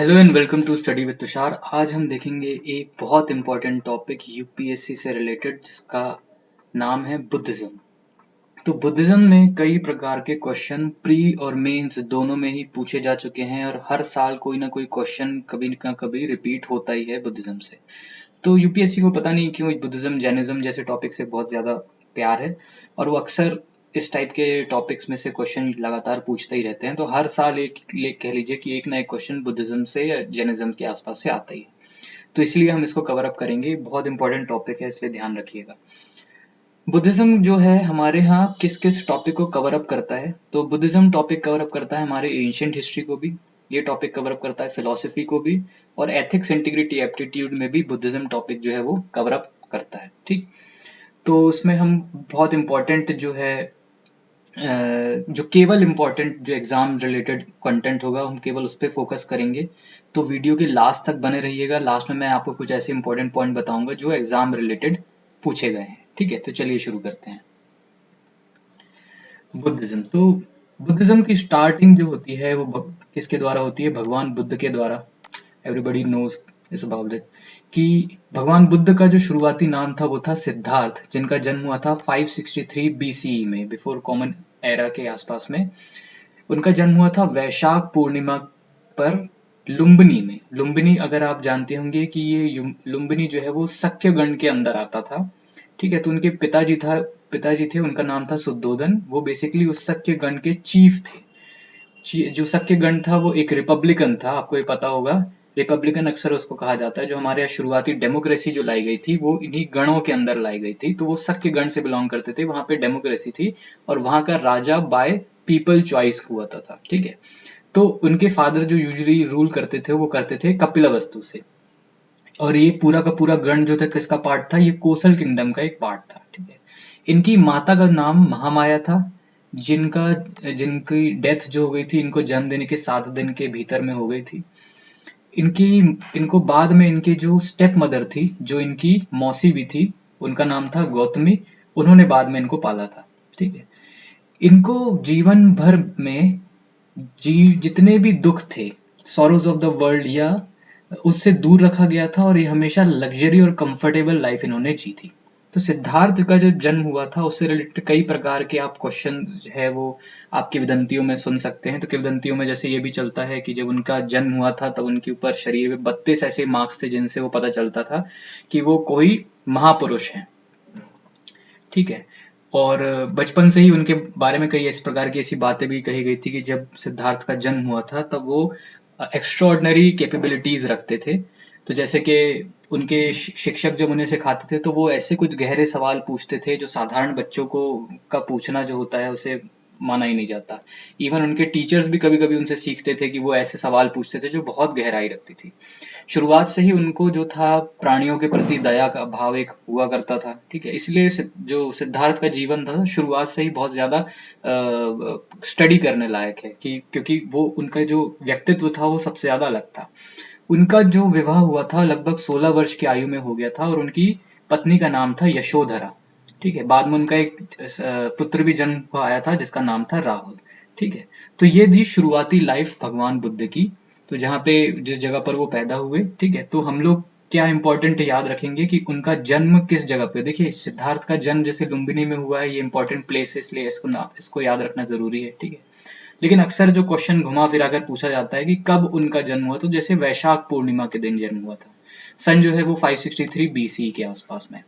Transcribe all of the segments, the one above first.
Hello and welcome to study with Tushar. आज हम देखेंगे एक बहुत इंपॉर्टेंट टॉपिक यूपीएससी से रिलेटेड जिसका नाम है बुद्धिज्म। तो बुद्धिज्म में कई प्रकार के क्वेश्चन प्री और मेंस दोनों में ही पूछे जा चुके हैं और हर साल कोई ना कोई क्वेश्चन कभी ना कभी रिपीट होता ही है बुद्धिज्म से। तो यूपीएससी को पता नहीं क्यों बुद्धिज्म जैनिज्म जैसे टॉपिक से बहुत ज़्यादा प्यार है और वो अक्सर इस टाइप के टॉपिक्स में से क्वेश्चन लगातार पूछते ही रहते हैं। तो हर साल कह लीजिए कि एक ना एक क्वेश्चन बुद्धिज्म से या जैनिज्म के आसपास से आता ही है। तो इसलिए हम इसको कवर अप करेंगे। बहुत इंपॉर्टेंट टॉपिक है, इसलिए ध्यान रखिएगा। बुद्धिज्म जो है हमारे यहाँ किस किस टॉपिक को कवर अप करता है, तो बुद्धिज्म टॉपिक कवर अप करता है हमारे एंशियंट हिस्ट्री को भी, ये टॉपिक कवर अप करता है फिलोसफी को भी, और एथिक्स इंटीग्रिटी एप्टीट्यूड में भी बुद्धिज्म टॉपिक जो है वो कवर अप करता है। ठीक, तो उसमें हम बहुत इंपॉर्टेंट जो है जो केवल इम्पोर्टेंट जो एग्जाम रिलेटेड कंटेंट होगा हम केवल उस पर फोकस करेंगे। तो वीडियो के लास्ट तक बने रहिएगा। लास्ट में मैं आपको कुछ ऐसे इंपॉर्टेंट पॉइंट बताऊंगा जो एग्जाम रिलेटेड पूछे गए हैं। ठीक है, तो चलिए शुरू करते हैं। बुद्धिज्म, तो बुद्धिज्म की स्टार्टिंग जो होती है वो किसके द्वारा होती है? भगवान बुद्ध के द्वारा। एवरीबडी नोज इस अबाउट इट कि भगवान बुद्ध का जो शुरुआती नाम था वो था सिद्धार्थ, जिनका जन्म हुआ था 563 बीसीई में, बिफोर कॉमन एरा के आसपास में। उनका जन्म हुआ था वैशाख पूर्णिमा पर लुम्बिनी में। लुम्बिनी अगर आप जानते होंगे कि ये लुम्बिनी जो है वो शक्य गण के अंदर आता था। ठीक है, तो उनके पिताजी थे, उनका नाम था शुद्धोधन। वो बेसिकली उस शक्य गण के चीफ थे। जो शक्य गण था वो एक रिपब्लिकन था, आपको ये पता होगा। रिपब्लिकन अक्सर उसको कहा जाता है। जो हमारे यहाँ शुरुआती डेमोक्रेसी जो लाई गई थी वो इन्हीं गणों के अंदर लाई गई थी, तो वो शक्य गण से बिलोंग करते थे। वहां पे डेमोक्रेसी थी और वहां का राजा बाय पीपल चॉइस हुआ था। ठीक है, तो उनके फादर जो यूजुअली रूल करते थे वो करते थे कपिलवस्तु से। और ये पूरा का पूरा गण जो था किसका पार्ट था? ये कोसल किंगडम का एक पार्ट था। ठीक है, इनकी माता का नाम महामाया था, जिनका जिनकी डेथ जो हो गई थी इनको जन्म देने के 7 दिन के भीतर में हो गई थी। इनकी इनको बाद में इनके जो स्टेप मदर थी, जो इनकी मौसी भी थी, उनका नाम था गौतमी। उन्होंने बाद में इनको पाला था। ठीक है, इनको जीवन भर में जितने भी दुख थे, सॉरोज ऑफ द वर्ल्ड, या उससे दूर रखा गया था और ये हमेशा लग्जरी और कंफर्टेबल लाइफ इन्होंने जी थी। तो सिद्धार्थ का जब जन्म हुआ था उससे रिलेटेड कई प्रकार के आप क्वेश्चन है वो आप किंवदंतियों में सुन सकते हैं। तो किंवदंतियों में जैसे ये भी चलता है कि जब उनका जन्म हुआ था तब उनके ऊपर शरीर में 32 ऐसे मार्क्स थे जिनसे वो पता चलता था कि वो कोई महापुरुष है। ठीक है, और बचपन से ही उनके बारे में कई इस प्रकार की ऐसी बातें भी कही गई थी कि जब सिद्धार्थ का जन्म हुआ था तब वो एक्स्ट्रॉर्डनरी कैपेबिलिटीज रखते थे। तो जैसे कि उनके शिक्षक जब उन्हें सिखाते थे तो वो ऐसे कुछ गहरे सवाल पूछते थे जो साधारण बच्चों को का पूछना जो होता है उसे माना ही नहीं जाता। इवन उनके टीचर्स भी कभी कभी उनसे सीखते थे कि वो ऐसे सवाल पूछते थे जो बहुत गहराई रखती थी। शुरुआत से ही उनको जो था प्राणियों के प्रति दया का भाव एक हुआ करता था। ठीक है, इसलिए जो सिद्धार्थ का जीवन था शुरुआत से ही बहुत ज्यादा स्टडी करने लायक है कि क्योंकि वो उनका जो व्यक्तित्व था वो सबसे ज्यादा अलग था। उनका जो विवाह हुआ था लगभग 16 वर्ष की आयु में हो गया था और उनकी पत्नी का नाम था यशोधरा। ठीक है, बाद में उनका एक पुत्र भी जन्म आया था जिसका नाम था राहुल। ठीक है, तो ये थी शुरुआती लाइफ भगवान बुद्ध की। तो जहाँ पे जिस जगह पर वो पैदा हुए, ठीक है, तो हम लोग क्या इंपॉर्टेंट याद रखेंगे कि उनका जन्म किस जगह पे। देखिए सिद्धार्थ का जन्म जैसे लुम्बिनी में हुआ है, ये इंपॉर्टेंट प्लेस है इसलिए इसको याद रखना जरूरी है। ठीक है, लेकिन अक्सर जो क्वेश्चन घुमा फिरा कर पूछा जाता है कि कब उनका जन्म हुआ, तो जैसे वैशाख पूर्णिमा के दिन जन्म हुआ था। सन जो है वो 563 बीसी के आसपास में।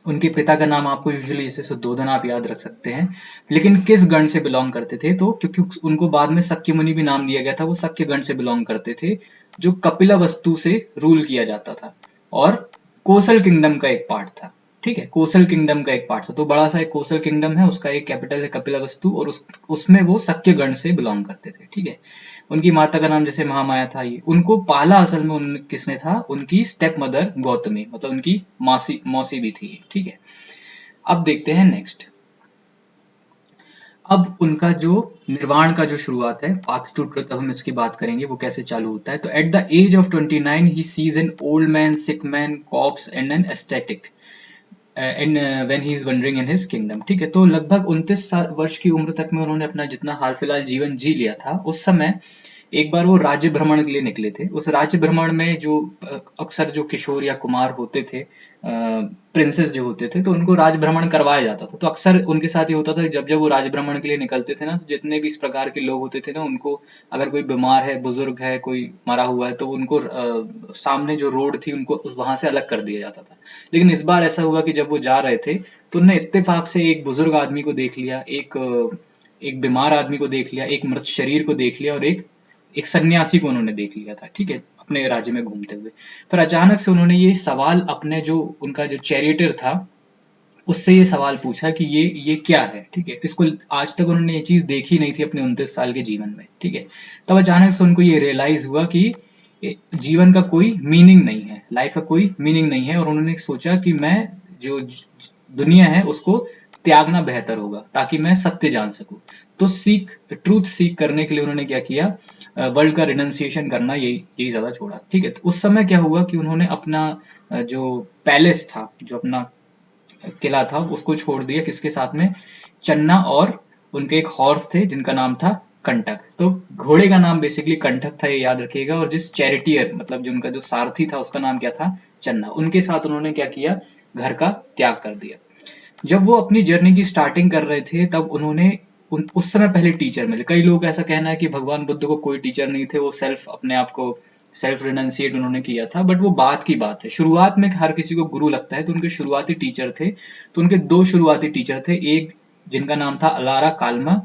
उनके पिता का नाम आपको यूजुअली जैसे शुद्धोधन आप याद रख सकते हैं, लेकिन किस गण से बिलोंग करते थे? तो क्योंकि उनको बाद में शक्य मुनि भी नाम दिया गया था, वो शक्य गण से बिलोंग करते थे जो कपिला वस्तु से रूल किया जाता था और कोसल किंगडम का एक पार्ट था। ठीक है, कोसल किंगडम का एक पार्ट था। तो बड़ा सा एक कोसल किंगडम है, उसका एक कैपिटल है कपिला वस्तु और उसमें वो शक्य गण से बिलोंग करते थे। ठीक है, उनकी माता का नाम जैसे महामाया था। ये उनको पाला असल में किसने था? उनकी स्टेप मदर गौतमी, मतलब उनकी मौसी मौसी भी थी। ठीक है, अब देखते हैं नेक्स्ट। अब उनका जो निर्वाण का जो शुरुआत है, पाथ टू ट्रुथ, अब हम इसकी बात करेंगे वो कैसे चालू होता है। तो at the age of 29 he sees an old man, sick man, corpse and an aesthetic and when he is wandering in his kingdom. ठीक है, तो लगभग 29 वर्ष की उम्र तक में उन्होंने अपना जितना हाल फिलहाल जीवन जी लिया था उस समय एक बार वो राज्य भ्रमण के लिए निकले थे। उस राज्य भ्रमण में जो अक्सर जो किशोर या कुमार होते थे, प्रिंसेस जो होते थे, तो उनको राज भ्रमण करवाया जाता था। तो अक्सर उनके साथ ये होता था, जब जब वो राज भ्रमण के लिए निकलते थे ना, तो जितने भी इस प्रकार के लोग होते थे ना, उनको अगर कोई बीमार है, बुजुर्ग है, कोई मरा हुआ है, तो उनको सामने जो रोड थी उनको उस वहां से अलग कर दिया जाता था। लेकिन इस बार ऐसा हुआ कि जब वो जा रहे थे, तो उन्होंने इत्तेफाक से एक बुजुर्ग आदमी को देख लिया, एक बीमार आदमी को देख लिया, एक मृत शरीर को देख लिया, और एक सन्यासी को उन्होंने देख लिया था, ठीक है, अपने राज्य में घूमते हुए। फिर अचानक से उन्होंने ये सवाल अपने जो उनका जो चैरिटर था उससे ये सवाल पूछा कि ये क्या है, ठीक है। इसको आज तक उन्होंने ये चीज देखी नहीं थी अपने 29 साल के जीवन में, ठीक है। तब अचानक से उनको ये रियलाइज हुआ कि जीवन का कोई मीनिंग नहीं है, लाइफ का कोई मीनिंग नहीं है, और उन्होंने सोचा कि मैं जो दुनिया है उसको त्यागना बेहतर होगा ताकि मैं सत्य जान सकूं। तो ट्रूथ सीख करने के लिए उन्होंने क्या किया, वर्ल्ड का रिनंसिएशन करना, यही ज्यादा छोड़ा, ठीक है। तो उस समय क्या हुआ कि उन्होंने अपना जो पैलेस था, जो अपना किला था, उसको छोड़ दिया, किसके साथ में, चन्ना और उनके एक हॉर्स थे जिनका नाम था कंटक। तो घोड़े का नाम बेसिकली कंटक था, ये याद रखिएगा, और जिस चैरिटियर मतलब जो उनका जो सारथी था उसका नाम क्या था, चन्ना। उनके साथ उन्होंने क्या किया, घर का त्याग कर दिया। जब वो अपनी जर्नी की स्टार्टिंग कर रहे थे, तब उन्होंने उस समय पहले टीचर मिले। कई लोग ऐसा कहना है कि भगवान बुद्ध को कोई टीचर नहीं थे, वो अपने आप को सेल्फ रिनंसिएट उन्होंने किया था, बट वो बात की बात है। शुरुआत में हर किसी को गुरु लगता है, तो उनके शुरुआती टीचर थे, तो उनके दो शुरुआती टीचर थे, एक जिनका नाम था अलारा कालमा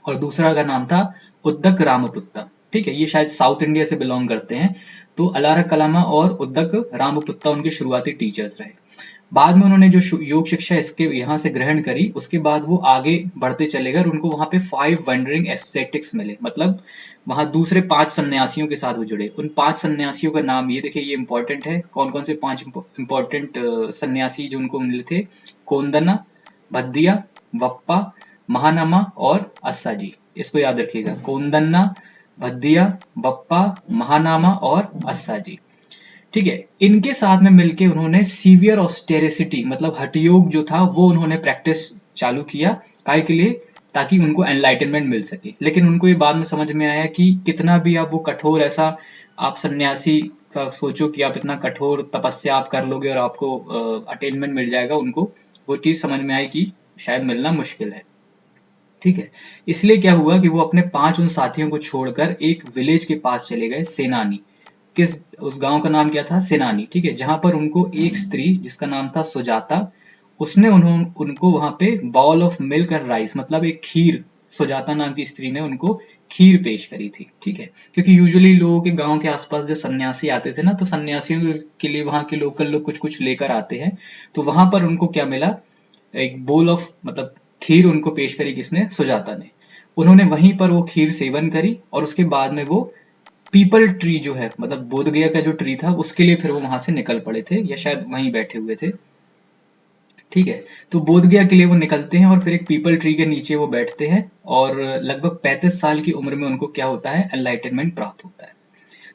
और दूसरा का नाम था उद्दक रामपुत्ता, ठीक है। ये शायद साउथ इंडिया से बिलोंग करते हैं। तो अलारा कलामा और उद्दक रामपुत्ता उनके शुरुआती टीचर्स रहे। बाद में उन्होंने जो योग शिक्षा इसके यहाँ से ग्रहण करी, उसके बाद वो आगे बढ़ते चले गए और उनको वहां पे 5 वंडरिंग एस्थेटिक्स मिले, मतलब वहां दूसरे 5 सन्यासियों के साथ वो जुड़े। उन 5 सन्यासियों का नाम ये देखिए, ये इंपॉर्टेंट है, कौन कौन से 5 इंपॉर्टेंट सन्यासी जो उनको मिले थे, कोंदना, भद्दिया, वप्पा, महानमा और अस्साजी। इसको याद रखिएगा, कोंदन्ना, भद्दिया, बप्पा, महानामा और अस्साजी, ठीक है। इनके साथ में मिलके उन्होंने सीवियर ऑस्टेरिसिटी मतलब हठयोग जो था वो उन्होंने प्रैक्टिस चालू किया, काय के लिए, ताकि उनको एनलाइटनमेंट मिल सके। लेकिन उनको ये बाद में समझ में आया कि कितना भी आप वो कठोर, ऐसा आप सन्यासी का सोचो कि आप इतना कठोर तपस्या आप कर लोगे और आपको अटेनमेंट मिल जाएगा, उनको वो चीज समझ में आई कि शायद मिलना मुश्किल है, ठीक है। इसलिए क्या हुआ कि वो अपने 5 उन साथियों को छोड़कर एक विलेज के पास चले गए, सेनानी। उस गांव का नाम क्या था, सेनानी, ठीक है। जहां पर उनको एक स्त्री जिसका नाम था सुजाता, उसने उनको वहां पे ball of milk and rice मतलब एक खीर, सुजाता नाम की स्त्री ने उनको खीर पेश करी थी, ठीक है। क्योंकि यूजुअली लोगों के गांव के आसपास जो सन्यासी आते थे ना, तो सन्यासियों के लिए वहां के लोकल लोग कुछ कुछ लेकर आते हैं। तो वहां पर उनको क्या मिला, एक बोल ऑफ मतलब खीर उनको पेश करी, किसने, सुजाता ने। उन्होंने वहीं पर वो खीर सेवन करी और उसके बाद में वो पीपल ट्री जो है मतलब बोध गया का जो ट्री था उसके लिए फिर वो वहां से निकल पड़े थे, या शायद वहीं बैठे हुए थे, ठीक है। तो बोध गया के लिए वो निकलते हैं और फिर एक पीपल ट्री के नीचे वो बैठते हैं और लगभग 35 साल की उम्र में उनको क्या होता है, एनलाइटनमेंट प्राप्त होता है।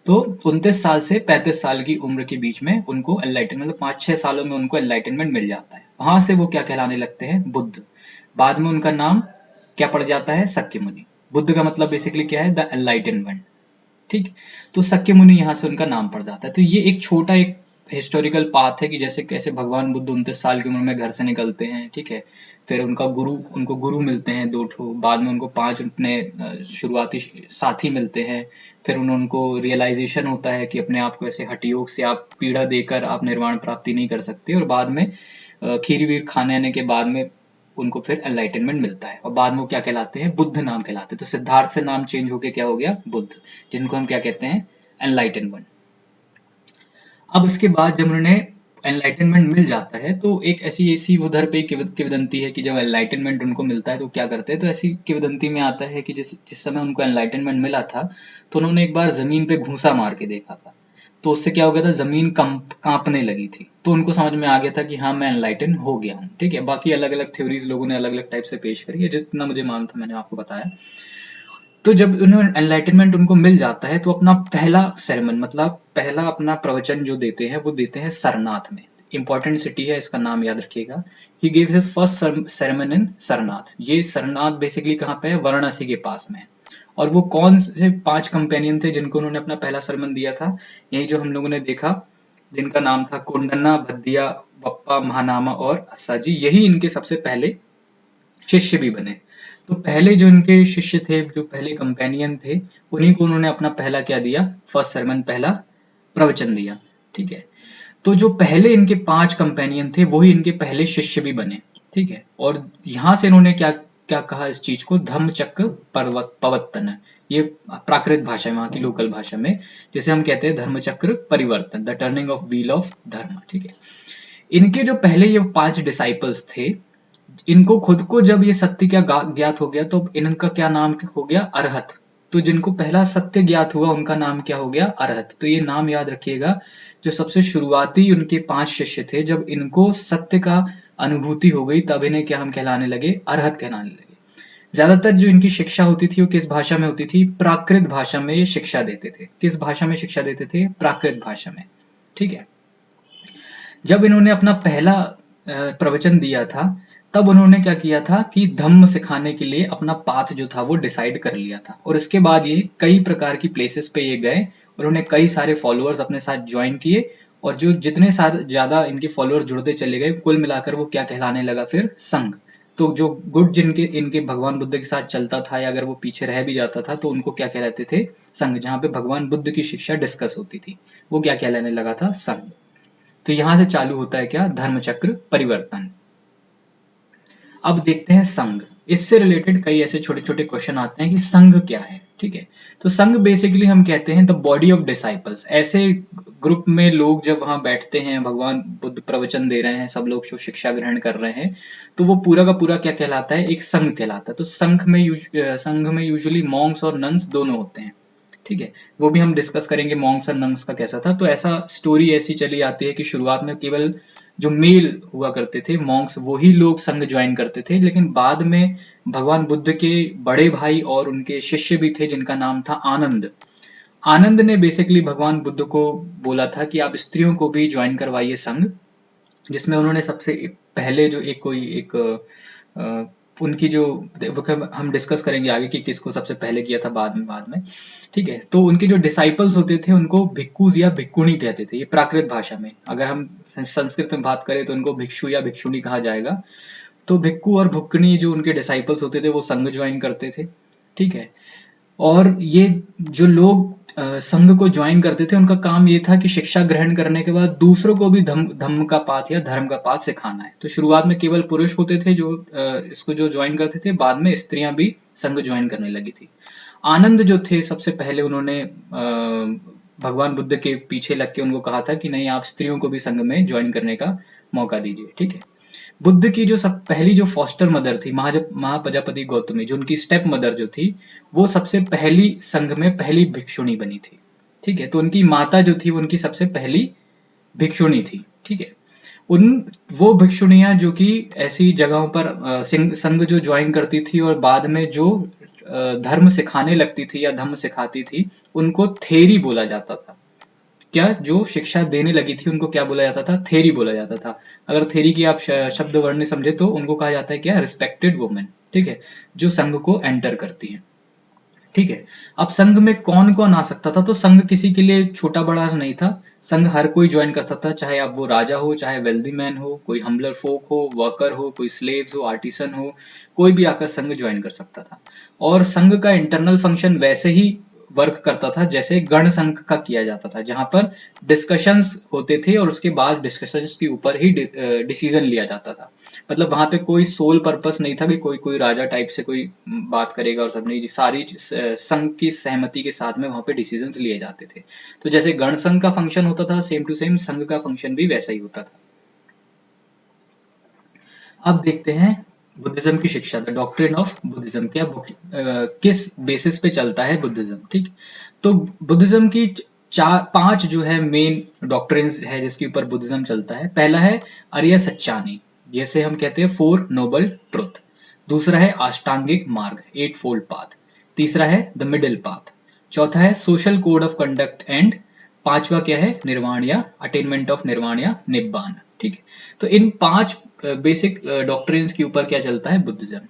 तो 29 साल से 35 साल की उम्र के बीच में उनको एनलाइटनमेंट मतलब 5-6 सालों में उनको एनलाइटनमेंट मिल जाता है। वहां से वो क्या कहलाने लगते हैं, बुद्ध। बाद में उनका नाम क्या पड़ जाता है, सक्य मुनि। बुद्ध का मतलब बेसिकली क्या है, द एनलाइटनमेंट, ठीक। तो सक्य मुनि यहाँ से उनका नाम पड़ जाता है। तो ये एक छोटा एक हिस्टोरिकल पाथ है कि जैसे कैसे भगवान बुद्ध 29 साल की उम्र में घर से निकलते हैं, ठीक है। फिर उनको गुरु मिलते हैं 2 ठो, बाद में उनको 5 अपने शुरुआती साथी मिलते हैं। फिर उनको रियलाइजेशन होता है कि अपने आप को ऐसे हठयोग से आप पीड़ा देकर आप निर्वाण प्राप्ति नहीं कर सकते, और बाद में खीर वीर खाने आने के बाद में उनको फिर एनलाइटनमेंट मिलता है और बाद में वो क्या कहलाते हैं, बुद्ध नाम कहलाते हैं। तो सिद्धार्थ से नाम चेंज होके क्या हो गया, बुद्ध, जिनको हम क्या कहते हैं, एनलाइटनमेंट। अब इसके बाद जब उन्होंने एनलाइटनमेंट मिल जाता है तो एक ऐसी ऐसी उधर पे किवदंती है कि जब एनलाइटनमेंट उनको मिलता है तो क्या करते हैं, तो ऐसी किवदंती में आता है कि जिस समय उनको एनलाइटनमेंट मिला था तो उन्होंने एक बार जमीन पे घूसा मार के देखा था। तो उससे क्या हो गया था, जमीन कांपने लगी थी। तो उनको समझ में आ गया था कि हाँ मैं एनलाइटन हो गया हूँ, ठीक है। बाकी अलग अलग थ्योरीज लोगों ने अलग अलग टाइप से पेश करी है, जितना मुझे मालूम था मैंने आपको बताया। तो जब उन्हें एनलाइटनमेंट उनको मिल जाता है तो अपना पहला सेरेमन मतलब पहला अपना प्रवचन जो देते हैं वो देते हैं सरनाथ में। इंपॉर्टेंट सिटी है, इसका नाम याद रखिएगा। He gives his first sermon इन सरनाथ। ये सरनाथ बेसिकली कहाँ पे है, वाराणसी के पास में है। और वो कौन से 5 कंपेनियन थे जिनको उन्होंने अपना पहला सरमन दिया था? यही जो हम लोगों ने देखा, जिनका नाम था कोंडन्ना, भद्दिया, बप्पा, महानामा और अस्साजी। यही इनके सबसे पहले शिष्य भी बने। तो पहले जो इनके शिष्य थे, जो पहले कंपेनियन थे, उन्हीं को उन्होंने अपना पहला क्या दिया? फर्स्ट सरमन, पहला प्रवचन दिया। ठीक है, तो जो पहले इनके 5 कंपेनियन थे वही इनके पहले शिष्य भी बने। ठीक है, और यहाँ से इन्होंने क्या क्या कहा इस चीज को? धम्मचक्र प्रवर्तन। ये प्राकृत भाषा में, वहाँ की लोकल भाषा में, जिसे हम कहते हैं धर्मचक्र परिवर्तन, the turning of wheel of धर्म। ठीक है, इनके जो पहले ये 5 डिसाइपल्स थे, इनको खुद को जब ये सत्य क्या ज्ञात हो गया तो इनका क्या नाम हो गया? अरहत। तो जिनको पहला सत्य ज्ञात हुआ उनका नाम क्या हो गया? अरहत। तो ये नाम याद रखिएगा। जो सबसे शुरुआती उनके 5 शिष्य थे, जब इनको सत्य का अनुभूति हो गई तब इन्हें क्या हम कहलाने लगे? अरहत कहलाने लगे। ज्यादातर जो इनकी शिक्षा होती थी वो किस भाषा में होती थी? प्राकृत भाषा में ये शिक्षा देते थे। किस भाषा में शिक्षा देते थे? प्राकृत भाषा में। ठीक है, जब इन्होंने अपना पहला प्रवचन दिया था, तब उन्होंने क्या किया था कि धम्म सिखाने के लिए अपना पाथ जो था वो डिसाइड कर लिया था। और इसके बाद ये कई प्रकार की प्लेसेस पे ये गए, उन्होंने कई सारे फॉलोअर्स अपने साथ ज्वाइन किए, और जो जितने सारे ज्यादा इनके फॉलोअर्स जुड़ते चले गए, कुल मिलाकर वो क्या कहलाने लगा फिर? संघ। तो जो गुट जिनके इनके भगवान बुद्ध के साथ चलता था, या अगर वो पीछे रह भी जाता था, तो उनको क्या कहलाते थे? संघ। जहाँ पे भगवान बुद्ध की शिक्षा डिस्कस होती थी, वो क्या कहलाने लगा था? संघ। तो यहां से चालू होता है क्या? धर्मचक्र परिवर्तन। अब देखते हैं संघ। इससे रिलेटेड कई ऐसे छोटे छोटे क्वेश्चन आते हैं कि संघ क्या है। ठीक है, तो संघ बेसिकली हम कहते हैं द बॉडी ऑफ डिसाइपल्स। ऐसे ग्रुप में लोग जब वहां बैठते हैं, भगवान बुद्ध प्रवचन दे रहे हैं, सब लोग जो शिक्षा ग्रहण कर रहे हैं, तो वो पूरा का पूरा क्या कहलाता है? एक संघ कहलाता है। तो संघ में यूजुअली मॉन्क्स और नन्स दोनों होते हैं। ठीक है, वो भी हम डिस्कस करेंगे मॉन्क्स और नंग्स का कैसा था। तो ऐसा स्टोरी ऐसी चली आती है कि शुरुआत में केवल जो मेल हुआ करते थे मॉन्क्स, वही लोग संघ ज्वाइन करते थे, लेकिन बाद में भगवान बुद्ध के बड़े भाई और उनके शिष्य भी थे जिनका नाम था आनंद। आनंद ने बेसिकली भगवान बुद्ध को बोला था कि आप स्त्रियों को भी ज्वाइन करवाइए संघ, जिसमें उन्होंने सबसे पहले जो एक उनकी जो हम डिस्कस करेंगे आगे कि किसको सबसे पहले किया था बाद में। ठीक है, तो उनके जो डिसाइपल्स होते थे उनको भिक्खुज या भिक्खुणी कहते थे, ये प्राकृत भाषा में। अगर हम संस्कृत में बात करें तो उनको भिक्षु या भिक्षुणी कहा जाएगा। तो भिक्खु और भुक्कनी जो उनके डिसाइपल्स होते थे वो संघ ज्वाइन करते थे। ठीक है, और ये जो लोग संघ को ज्वाइन करते थे, उनका काम ये था कि शिक्षा ग्रहण करने के बाद दूसरों को भी धम्म का पाठ या धर्म का पाठ सिखाना है। तो शुरुआत में केवल पुरुष होते थे जो इसको जो ज्वाइन करते थे, बाद में स्त्रियां भी संघ ज्वाइन करने लगी थी। आनंद जो थे सबसे पहले उन्होंने भगवान बुद्ध के पीछे लग के उनको कहा था कि नहीं, आप स्त्रियों को भी संघ में ज्वाइन करने का मौका दीजिए। ठीक है, बुद्ध की जो सब पहली जो फॉस्टर मदर थी, महाप्रजापति गौतमी, जो उनकी स्टेप मदर जो थी, वो सबसे पहली संघ में पहली भिक्षुणी बनी थी। ठीक है, तो उनकी माता जो थी वो उनकी सबसे पहली भिक्षुणी थी। ठीक है, वो भिक्षुणियां जो कि ऐसी जगहों पर संघ जो ज्वाइन करती थी और बाद में जो धर्म सिखाने लगती थी या धम्म सिखाती थी, उनको थेरी बोला जाता था। क्या जो शिक्षा देने लगी थी उनको क्या बोला जाता था? थेरी बोला जाता था। अगर थेरी की आप शब्द वर्ण समझे तो उनको कहा जाता है क्या? Respected women. ठीक है, जो संघ को एंटर करती है। ठीक है, अब संघ में कौन कौन आ सकता था? तो संघ किसी के लिए छोटा बड़ा नहीं था, संघ हर कोई ज्वाइन करता था, चाहे आप वो राजा हो, चाहे वेल्दी मैन हो, कोई हम्बलर फोक हो, वर्कर हो, कोई स्लेव्स हो, आर्टिसन हो, कोई भी आकर संघ ज्वाइन कर सकता था। और संघ का इंटरनल फंक्शन वैसे ही वर्क करता था जैसे गण संघ का किया जाता था, जहां पर डिस्कशंस होते थे और उसके बाद डिस्कशंस के ऊपर ही डिसीजन लिया जाता था। मतलब वहां पे कोई सोल पर्पस नहीं था कि कोई कोई राजा टाइप से कोई बात करेगा और सब नहीं, सारी संघ की सहमति के साथ में वहां पे डिसीजंस लिए जाते थे। तो जैसे गण संघ का फंक्शन होता था, सेम टू सेम संघ का फंक्शन भी वैसा ही होता था। अब देखते हैं बुद्धिज्म की शिक्षा, द डॉक्ट्रिन ऑफ बुद्धिज्म। क्या किस बेसिस पे चलता है बुद्धिज्म? ठीक, तो बुद्धिज्म की पांच जो है मेन डॉक्ट्रिन्स है जिसके ऊपर बुद्धिज्म चलता है। पहला है आर्य सच्चानी, जैसे हम कहते हैं 4 नोबल ट्रुथ। दूसरा है अष्टांगिक मार्ग, 8 फोल्ड पाथ। तीसरा है द मिडिल पाथ। चौथा है social code of conduct and पांचवा क्या है? निर्वाण या अटेनमेंट ऑफ निर्वाण या निब्बान। ठीक है, तो इन 5 बेसिक डॉक्ट्रिन्स के ऊपर क्या चलता है? बुद्धिज्म।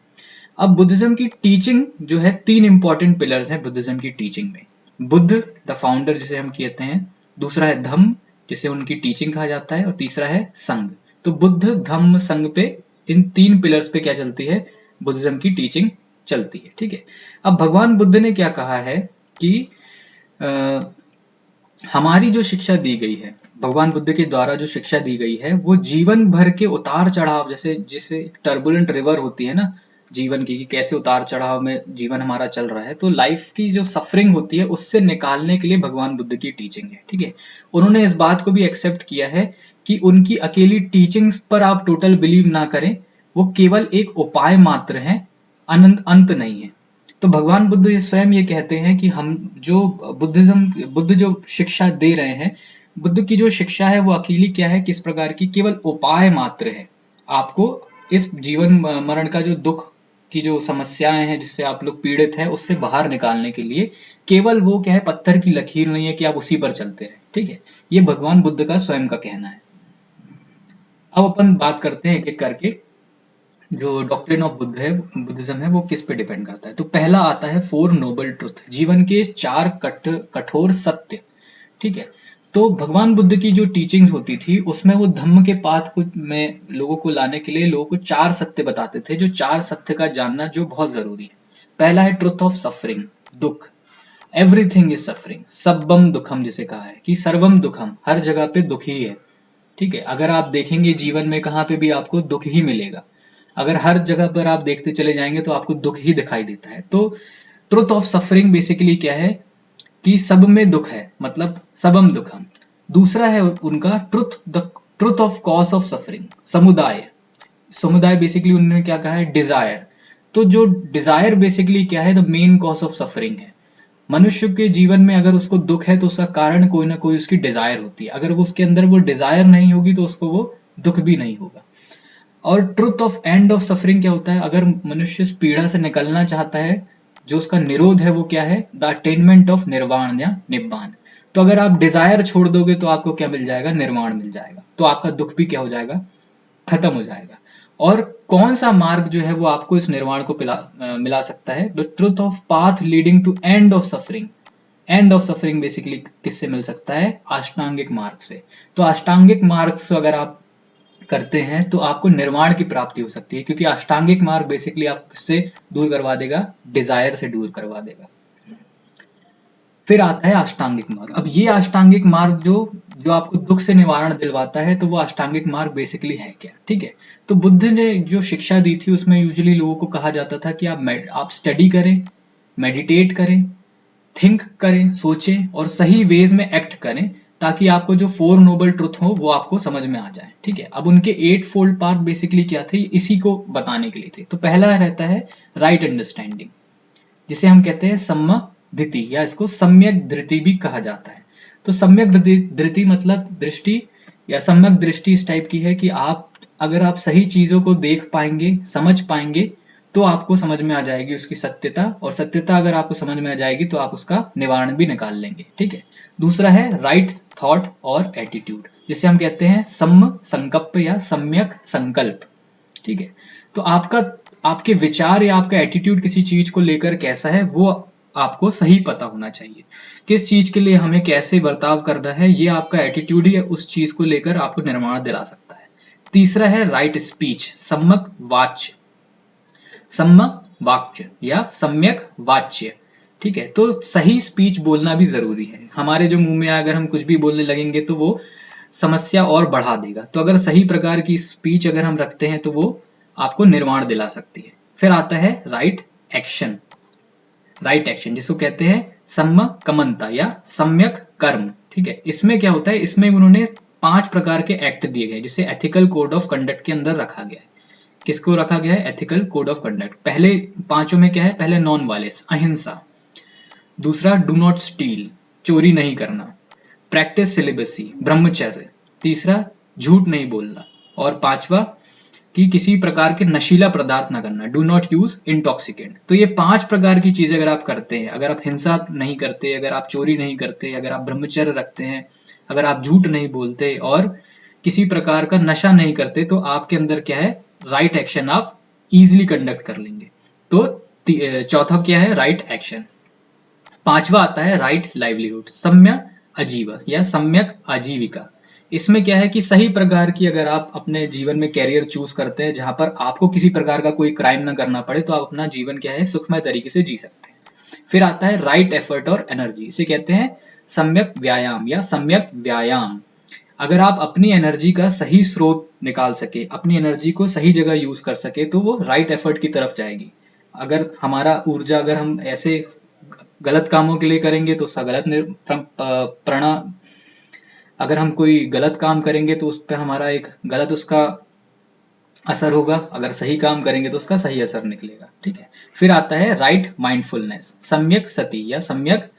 अब बुद्धिज्म की टीचिंग जो है, 3 इंपॉर्टेंट पिलर्स हैं बुद्धिज्म की टीचिंग में। बुद्ध द फाउंडर जिसे हम कहते हैं, दूसरा है धम्म जिसे उनकी टीचिंग कहा जाता है, और तीसरा है संघ। तो बुद्ध धम्म संघ पे, इन 3 पिलर्स पे क्या चलती है, बुद्धिज्म की टीचिंग चलती है। ठीक है, अब भगवान बुद्ध ने क्या कहा है कि हमारी जो शिक्षा दी गई है, भगवान बुद्ध के द्वारा जो शिक्षा दी गई है, वो जीवन भर के उतार चढ़ाव, जैसे टर्बुलेंट रिवर होती है ना जीवन की, कि कैसे उतार चढ़ाव में जीवन हमारा चल रहा है, तो लाइफ की जो सफरिंग होती है उससे निकालने के लिए भगवान बुद्ध की टीचिंग है। ठीक है, उन्होंने इस बात को भी एक्सेप्ट किया है कि उनकी अकेली टीचिंग्स पर आप टोटल बिलीव ना करें, वो केवल एक उपाय मात्र है, अंत नहीं है। तो भगवान बुद्ध स्वयं ये कहते हैं कि हम जो बुद्ध जो शिक्षा दे रहे हैं, बुद्ध की जो शिक्षा है वो अकेली क्या है, किस प्रकार की, केवल उपाय मात्र है। आपको इस जीवन मरण का जो दुख की जो समस्याएं हैं जिससे आप लोग पीड़ित हैं, उससे बाहर निकालने के लिए केवल वो क्या है, पत्थर की लकीर नहीं है कि आप उसी पर चलते हैं। ठीक है, ये भगवान बुद्ध का स्वयं का कहना है। अब अपन बात करते हैं एक एक करके, जो डॉक्ट्रिन ऑफ बुद्ध है, बुद्धिज्म है, वो किस पे डिपेंड करता है। तो पहला आता है 4 नोबल ट्रुथ, जीवन के 4 कठोर सत्य। ठीक है, तो भगवान बुद्ध की जो टीचिंग्स होती थी उसमें वो धम्म के पाथ को में लोगों को लाने के लिए लोगों को 4 सत्य बताते थे, जो 4 सत्य का जानना जो बहुत जरूरी है। पहला है ट्रुथ ऑफ सफरिंग, दुख। एवरीथिंग इज सफरिंग, सब्बम दुखम जिसे कहा है, कि सर्वम दुखम, हर जगह पे दुख ही है। ठीक है, अगर आप देखेंगे जीवन में कहाँ पे भी आपको दुख ही मिलेगा, अगर हर जगह पर आप देखते चले जाएंगे तो आपको दुख ही दिखाई देता है। तो ट्रुथ ऑफ सफरिंग बेसिकली क्या है कि सब में दुख है, मतलब सबम दुखम। दूसरा है उनका truth of cause of suffering, समुदाय। समुदाय बेसिकली उन्होंने क्या कहा है, डिजायर। तो जो डिजायर बेसिकली क्या है, the main cause of suffering है। मनुष्य के जीवन में अगर उसको दुख है तो उसका कारण कोई ना कोई उसकी डिजायर होती है, अगर वो उसके अंदर वो डिजायर नहीं होगी तो उसको वो दुख भी नहीं होगा। और truth of and of suffering क्या होता है, अगर मनुष्य इस पीड़ा से निकलना चाहता है, जो उसका निरोध है वो क्या है, द अटेनमेंट ऑफ निर्वाण या निब्बान। तो अगर आप डिजायर छोड़ दोगे तो आपको क्या मिल जाएगा, निर्वाण मिल जाएगा, तो आपका दुख भी क्या हो जाएगा, खत्म हो जाएगा। और कौन सा मार्ग जो है वो आपको इस निर्वाण को मिला सकता है, the truth of path leading to end of suffering. End of suffering basically किससे मिल सकता है, अष्टांगिक मार्ग से। तो अष्टांगिक मार्ग से अगर आप करते हैं तो आपको निर्वाण की प्राप्ति हो सकती है, क्योंकि अष्टांगिक मार्ग बेसिकली आपको किससे दूर करवा देगा, डिजायर से दूर करवा देगा। फिर आता है अष्टांगिक मार्ग। अब ये अष्टांगिक मार्ग जो आपको दुख से निवारण दिलवाता है, तो वो अष्टांगिक मार्ग बेसिकली है क्या। ठीक है, तो बुद्ध ने जो शिक्षा दी थी उसमें यूजुअली लोगों को कहा जाता था कि आप स्टडी करें, मेडिटेट करें, थिंक करें, सोचें, और सही वेज में एक्ट करें, ताकि आपको जो 4 नोबल ट्रुथ हो वो आपको समझ में आ जाए। ठीक है, अब उनके 8 फोल्ड पाथ बेसिकली क्या थे, इसी को बताने के लिए थे। तो पहला रहता है राइट अंडरस्टैंडिंग, जिसे हम कहते हैं सम्मा धृति, या इसको सम्यक धृति भी कहा जाता है। तो सम्यक धृति मतलब दृष्टि, या सम्यक दृष्टि इस टाइप की है कि अगर आप सही चीजों को देख पाएंगे, समझ पाएंगे, तो आपको समझ में आ जाएगी उसकी सत्यता, और सत्यता अगर आपको समझ में आ जाएगी तो आप उसका निवारण भी निकाल लेंगे। ठीक है, दूसरा है राइट थॉट और एटीट्यूड, जिसे हम कहते हैं सम्म संकल्प या सम्यक संकल्प। ठीक है, तो आपके विचार या आपका एटीट्यूड किसी चीज को लेकर कैसा है वो आपको सही पता होना चाहिए। किस चीज के लिए हमें कैसे बर्ताव करना है, ये आपका एटीट्यूड ही उस चीज को लेकर आपको निर्माण दिला सकता है। तीसरा है राइट स्पीच, सम्यक वाच्य, सम्यक वाक्य या सम्यक वाच्य। ठीक है, तो सही स्पीच बोलना भी जरूरी है। हमारे जो मुंह में अगर हम कुछ भी बोलने लगेंगे तो वो समस्या और बढ़ा देगा। तो अगर सही प्रकार की स्पीच अगर हम रखते हैं तो वो आपको निर्वाण दिला सकती है। फिर आता है राइट एक्शन, राइट एक्शन जिसको कहते हैं सम्यकमंता या सम्यक कर्म। ठीक है, इसमें क्या होता है, इसमें उन्होंने 5 प्रकार के एक्ट दिए गए, जिसे एथिकल कोड ऑफ कंडक्ट के अंदर रखा गया है। किसको रखा गया है, एथिकल कोड ऑफ कंडक्ट। पहले 5 में क्या है, पहले नॉन वायलेंस, अहिंसा। दूसरा डू नॉट स्टील, चोरी नहीं करना। प्रैक्टिस सिलिबसी, ब्रह्मचर्य। तीसरा झूठ नहीं बोलना। और 5वां कि किसी प्रकार के नशीला पदार्थ ना करना, डू नॉट यूज इंटॉक्सिकेंट। तो ये 5 प्रकार की चीजें अगर आप करते हैं, अगर आप हिंसा नहीं करते, अगर आप चोरी नहीं करते, अगर आप ब्रह्मचर्य रखते हैं, अगर आप झूठ नहीं बोलते और किसी प्रकार का नशा नहीं करते, तो आपके अंदर क्या है, राइट एक्शन आप इजीली कंडक्ट कर लेंगे। तो चौथा क्या है, राइट एक्शन। पांचवा आता है राइट लाइवलीहुड, सम्यक आजीवा या सम्यक आजीविका। इसमें क्या है कि सही प्रकार की अगर आप अपने जीवन में कैरियर चूज करते हैं जहां पर आपको किसी प्रकार का कोई क्राइम ना करना पड़े, तो आप अपना जीवन क्या है सुखमय तरीके से जी सकते हैं। फिर आता है राइट एफर्ट और एनर्जी, इसे कहते हैं सम्यक व्यायाम या सम्यक व्यायाम। अगर आप अपनी एनर्जी का सही स्रोत निकाल सके, अपनी एनर्जी को सही जगह यूज कर सके, तो वो राइट एफर्ट की तरफ जाएगी। अगर हमारा ऊर्जा अगर हम ऐसे गलत कामों के लिए करेंगे तो उसका गलत परिणाम, अगर हम कोई गलत काम करेंगे तो उस पर हमारा एक गलत उसका असर होगा, अगर सही काम करेंगे तो उसका सही असर निकलेगा। ठीक है। फिर आता है राइट माइंडफुलनेस, सम्यक सती या सम्यक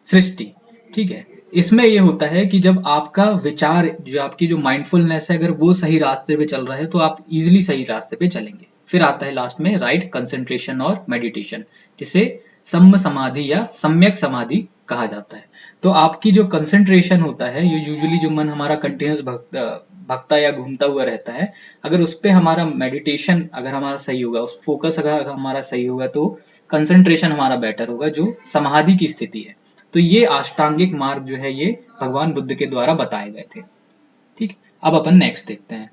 सृष्टि। ठीक है। इसमें ये होता है कि जब आपका विचार, जो आपकी जो माइंडफुलनेस है, अगर वो सही रास्ते पे चल रहा है तो आप इजिली सही रास्ते पे चलेंगे। फिर आता है लास्ट में राइट कंसंट्रेशन और मेडिटेशन, जिसे सम्म समाधि या सम्यक समाधि कहा जाता है। तो आपकी जो कंसंट्रेशन होता है, ये यूजुअली जो मन हमारा कंटिन्यूस भगता या घूमता हुआ रहता है, अगर उस पर हमारा मेडिटेशन अगर हमारा सही होगा, उस फोकस अगर हमारा सही होगा, तो कंसंट्रेशन हमारा बेटर होगा, जो समाधि की स्थिति है। तो ये अष्टांगिक मार्ग जो है ये भगवान बुद्ध के द्वारा बताए गए थे। ठीक। अब अपन नेक्स्ट देखते हैं।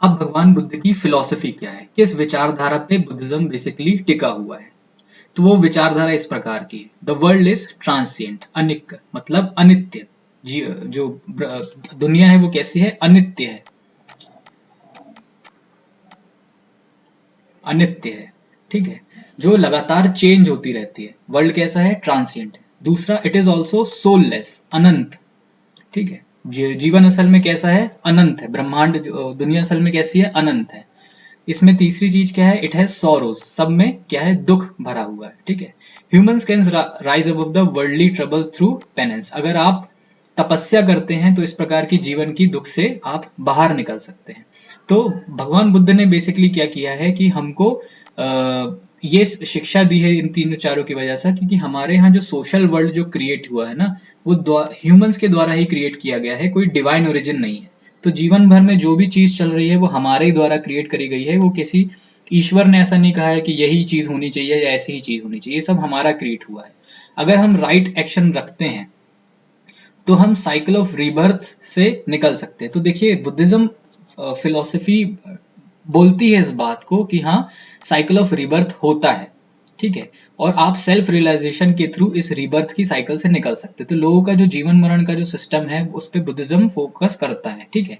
अब भगवान बुद्ध की फिलॉसफी क्या है, किस विचारधारा पे बुद्धिज्म बेसिकली टिका हुआ है। तो वो विचारधारा इस प्रकार की है, द वर्ल्ड इज ट्रांसिएंट, अनिक मतलब अनित्य। जो दुनिया है वो कैसी है, अनित्य है, अनित्य है। ठीक है। जो लगातार चेंज होती रहती है। वर्ल्ड कैसा है, ट्रांसिएंट। दूसरा, इट इज ऑल्सो सोललेस, अनंत। ठीक है। जीवन असल में कैसा है, अनंत है। ब्रह्मांड दुनिया असल में कैसी है, अनंत है। इसमें तीसरी चीज क्या है, इट हैज सॉरोज, सब में क्या है, दुख भरा हुआ है। ठीक है। Humans can rise above the worldly trouble through penance, अगर आप तपस्या करते हैं तो इस प्रकार की जीवन की दुख से आप बाहर निकल सकते हैं। तो भगवान बुद्ध ने बेसिकली क्या किया है कि हमको ये शिक्षा दी है इन तीनों चारों की वजह से, क्योंकि हमारे यहाँ जो सोशल वर्ल्ड जो क्रिएट हुआ है ना, वो ह्यूमंस के द्वारा ही क्रिएट किया गया है, कोई डिवाइन ओरिजिन नहीं है। तो जीवन भर में जो भी चीज चल रही है वो हमारे ही द्वारा क्रिएट करी गई है। वो किसी ईश्वर ने ऐसा नहीं कहा है कि यही चीज होनी चाहिए या ऐसी ही चीज होनी चाहिए, ये सब हमारा क्रिएट हुआ है। अगर हम राइट एक्शन रखते हैं तो हम साइकिल ऑफ रीबर्थ से निकल सकते हैं। तो देखिए, बुद्धिज्म फिलॉसफी बोलती है इस बात को कि हाँ, साइकिल ऑफ रीबर्थ होता है। ठीक है। और आप सेल्फ रियलाइजेशन के थ्रू इस रीबर्थ की साइकिल से निकल सकते हैं। तो लोगों का जो जीवन मरण का जो सिस्टम है उस पर बुद्धिज्म फोकस करता है। ठीक है।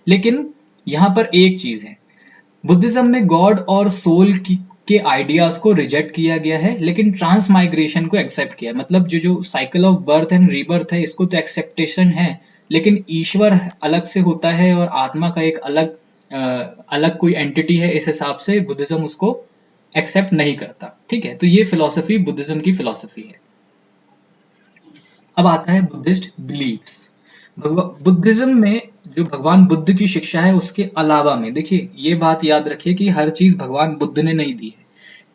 लेकिन यहाँ पर एक चीज है, बुद्धिज्म में गॉड और सोल के आइडियाज को रिजेक्ट किया गया है, लेकिन ट्रांसमाइग्रेशन को एक्सेप्ट किया। मतलब जो cycle of birth and rebirth है, इसको तो एक्सेप्टेशन है, लेकिन ईश्वर अलग से होता है और आत्मा का एक अलग कोई एंटिटी है, इस हिसाब से बुद्धिज्म उसको एक्सेप्ट नहीं करता। ठीक है। तो ये फिलॉसफी बुद्धिज्म की फिलॉसफी है। अब आता है बुद्धिस्ट बिलीव्स। बुद्धिज्म में जो भगवान बुद्ध की शिक्षा है उसके अलावा में, देखिए ये बात याद रखिए कि हर चीज भगवान बुद्ध ने नहीं दी है।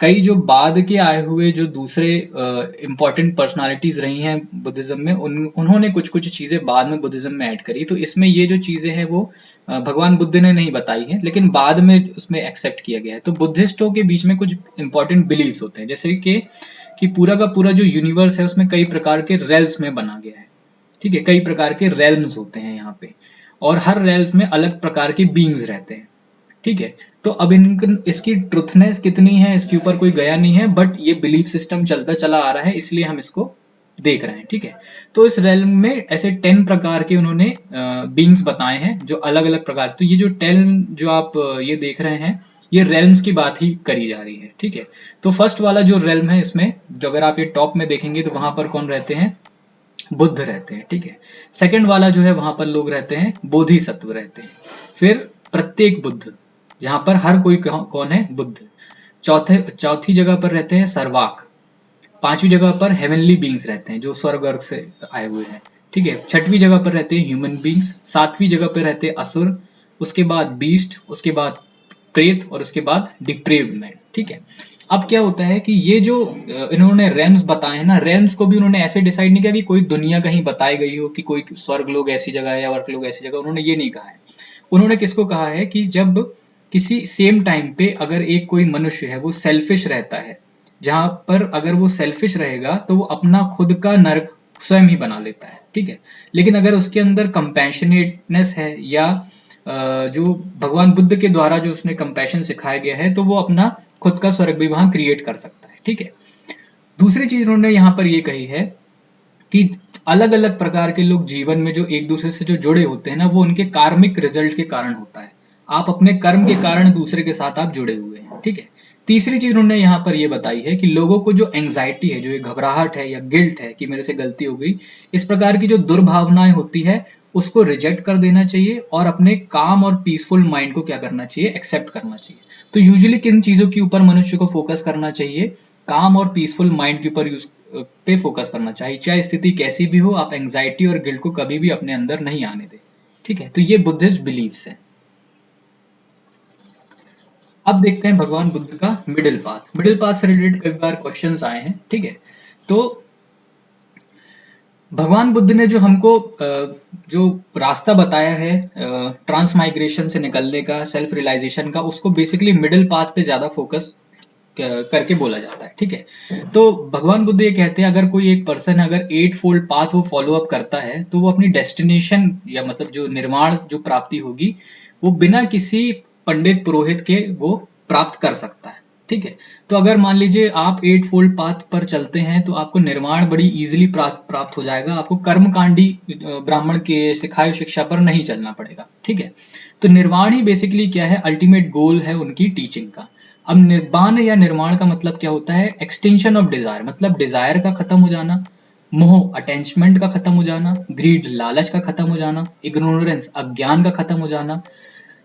कई जो बाद के आए हुए जो दूसरे इंपॉर्टेंट पर्सनालिटीज रही हैं बुद्धिज्म में, उन्होंने कुछ कुछ चीजें बाद में बुद्धिज्म में ऐड करी। तो इसमें ये जो चीजें हैं वो भगवान बुद्ध ने नहीं बताई है, लेकिन बाद में उसमें एक्सेप्ट किया गया है। तो बुद्धिस्टों के बीच में कुछ इंपॉर्टेंट बिलीव्स होते हैं, जैसे कि पूरा का पूरा जो यूनिवर्स है उसमें कई प्रकार के रेल्स में बना गया है। ठीक है। कई प्रकार के रेल्म्स होते हैं यहाँ पे, और हर रेल्म में अलग प्रकार के बींग्स रहते हैं। ठीक है। तो अब इसकी ट्रुथनेस कितनी है इसके ऊपर कोई गया नहीं है, बट ये बिलीफ सिस्टम चलता चला आ रहा है, इसलिए हम इसको देख रहे हैं। ठीक है। तो इस रेल्म में ऐसे 10 प्रकार के उन्होंने बींग्स बताए हैं, जो अलग अलग प्रकार। तो ये जो 10 जो आप ये देख रहे हैं, ये रेल्म्स की बात ही करी जा रही है। ठीक है। तो फर्स्ट वाला जो रेल्म है, इसमें जो अगर आप ये टॉप में देखेंगे तो वहां पर कौन रहते हैं, बुद्ध रहते हैं। ठीक है। सेकंड वाला जो है वहां पर लोग रहते हैं, बोधिसत्व रहते हैं। फिर प्रत्येक बुद्ध, जहां पर हर कोई कौन है, बुद्ध। चौथी जगह पर रहते हैं सर्वाक। पांचवी जगह पर हेवनली बींग्स रहते हैं, जो स्वर्ग वर्ग से आए हुए हैं। ठीक है। छठवीं जगह पर रहते हैं ह्यूमन बींग्स। सातवीं जगह पर रहते हैं असुर, उसके बाद बीस्ट, उसके बाद प्रेत, और उसके बाद डिप्रेव्ड मैन। ठीक है। अब क्या होता है कि ये जो इन्होंने रेम्स बताए हैं ना, रेम्स को भी उन्होंने ऐसे डिसाइड नहीं किया कि कोई दुनिया कहीं बताई गई हो कि कोई स्वर्ग लोग ऐसी जगह है या वर्ग लोग ऐसी जगह, उन्होंने ये नहीं कहा है। उन्होंने किसको कहा है कि जब किसी सेम टाइम पे अगर एक कोई मनुष्य है वो सेल्फिश रहता है, जहां पर अगर वो सेल्फिश रहेगा तो वो अपना खुद का नर्क स्वयं ही बना लेता है, ठीक है। लेकिन अगर उसके अंदर कंपैशनेटनेस है या जो भगवान बुद्ध के द्वारा जो उसने कंपैशन सिखाया गया है, तो वो अपना खुद का स्वर्ग भी वहां क्रिएट कर सकता है, ठीक है। दूसरी चीज उन्होंने यहाँ पर ये कही है कि अलग अलग प्रकार के लोग जीवन में जो एक दूसरे से जो जुड़े होते हैं ना, वो उनके कार्मिक रिजल्ट के कारण होता है। आप अपने कर्म के कारण दूसरे के साथ आप जुड़े हुए हैं, ठीक है। तीसरी चीज उन्होंने यहाँ पर ये बताई है कि लोगों को जो एंग्जाइटी है, जो ये घबराहट है या गिल्ट है कि मेरे से गलती हो गई, इस प्रकार की जो दुर्भावनाएं होती है उसको रिजेक्ट कर देना चाहिए और अपने काम और पीसफुल माइंड को क्या करना चाहिए, एक्सेप्ट करना चाहिए। तो यूजुअली किन चीजों के ऊपर मनुष्य को फोकस करना चाहिए, काम और पीसफुल माइंड के ऊपर पे फोकस करना चाहिए। चाहे स्थिति कैसी भी हो, आप एंग्जाइटी और गिल्ट को कभी भी अपने अंदर नहीं आने दें, ठीक है। तो ये बुद्धिस्ट बिलीव्स है। अब देखते हैं भगवान बुद्ध का मिडिल पाथ। मिडिल पाथ से रिलेटेड कई बार क्वेश्चंस आए हैं, ठीक है। तो भगवान बुद्ध ने जो हमको जो रास्ता बताया है ट्रांसमाइग्रेशन से निकलने का, सेल्फ रियलाइजेशन का, उसको बेसिकली मिडिल पाथ पे ज्यादा फोकस करके बोला जाता है, ठीक है। तो भगवान बुद्ध ये कहते हैं अगर कोई एक पर्सन अगर 8 फोल्ड पाथ वो फॉलो अप करता है तो वो अपनी डेस्टिनेशन या मतलब जो निर्वाण जो प्राप्ति होगी वो बिना किसी पंडित पुरोहित के वो प्राप्त कर सकता है, ठीक है। तो अगर मान लीजिए आप 8 फोल्ड पाथ पर चलते हैं तो आपको निर्वाण बड़ी इजीली प्राप्त हो जाएगा, आपको कर्मकांडी ब्राह्मण के सिखाए शिक्षा पर नहीं चलना पड़ेगा, ठीक है। तो निर्वाण ही बेसिकली क्या है, अल्टीमेट गोल है उनकी टीचिंग का। अब निर्वाण या निर्माण का मतलब क्या होता है, एक्सटेंशन ऑफ डिजायर, मतलब डिजायर का खत्म हो जाना, मोह अटैचमेंट का खत्म हो जाना, ग्रीड लालच का खत्म हो जाना, इग्नोरेंस अज्ञान का खत्म हो जाना,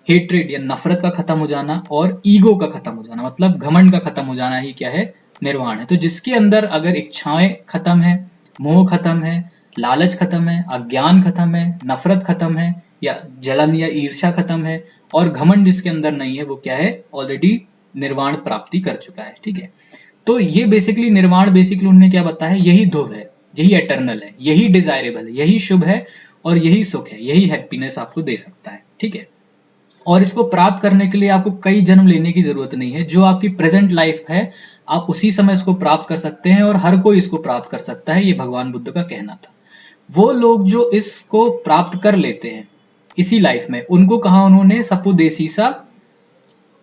हेट्रेड या नफरत का खत्म हो जाना और ईगो का खत्म हो जाना, मतलब घमंड का खत्म हो जाना ही क्या है, निर्वाण है। तो जिसके अंदर अगर इच्छाएं खत्म है, मोह खत्म है, लालच खत्म है, अज्ञान खत्म है, नफरत खत्म है, या जलन या ईर्ष्या खत्म है, और घमंड जिसके अंदर नहीं है, वो क्या है, ऑलरेडी निर्वाण प्राप्ति कर चुका है, ठीक है। तो ये बेसिकली निर्वाण बेसिकली उन्होंने क्या बताया, यही ध्रुव है, यही एटर्नल है, यही डिजायरेबल है, यही शुभ है और यही सुख है, यही हैप्पीनेस आपको दे सकता है, ठीक है। और इसको प्राप्त करने के लिए आपको कई जन्म लेने की जरूरत नहीं है, जो आपकी प्रेजेंट लाइफ है आप उसी समय इसको प्राप्त कर सकते हैं और हर कोई इसको प्राप्त कर सकता है, ये भगवान बुद्ध का कहना था। वो लोग जो इसको प्राप्त कर लेते हैं इसी लाइफ में, उनको कहा उन्होंने सपो देसीसा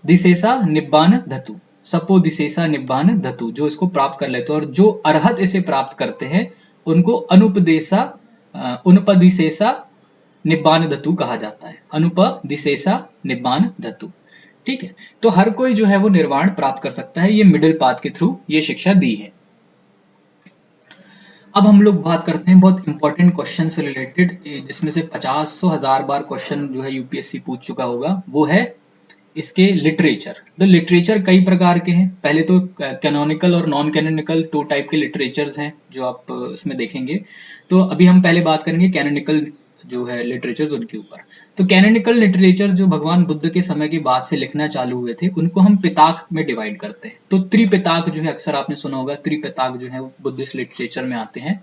दिशेसा निब्बान धतु, सपो दिशेसा निब्बान धतु, जो इसको प्राप्त कर लेते हैं और जो अरहत इसे प्राप्त करते हैं उनको अनुपदिशेसा निब्बान धतु कहा जाता है, अनुपदिशेसा निब्बान धतु, ठीक है। तो हर कोई जो है वो निर्वाण प्राप्त कर सकता है, ये मिडिल पाथ के थ्रू ये शिक्षा दी है। अब हम लोग बात करते हैं बहुत इंपॉर्टेंट क्वेश्चन से रिलेटेड, जिसमें से 50-100,000 बार क्वेश्चन जो है यूपीएससी पूछ चुका होगा, वो है इसके लिटरेचर। तो लिटरेचर कई प्रकार के हैं, पहले तो कैनोनिकल और नॉन कैनोनिकल 2 टाइप के लिटरेचर्स हैं जो आप इसमें देखेंगे। तो अभी हम पहले बात करेंगे कैनोनिकल जो है लिटरेचर्स उनके ऊपर। तो कैनोनिकल लिटरेचर जो भगवान बुद्ध के समय के बाद से लिखना चालू हुए थे, उनको हम पिताक में डिवाइड करते हैं। तो त्रिपिताक जो है, अक्सर आपने सुना होगा, त्रिपिताक जो है वो बुद्धिस्ट लिटरेचर में आते हैं।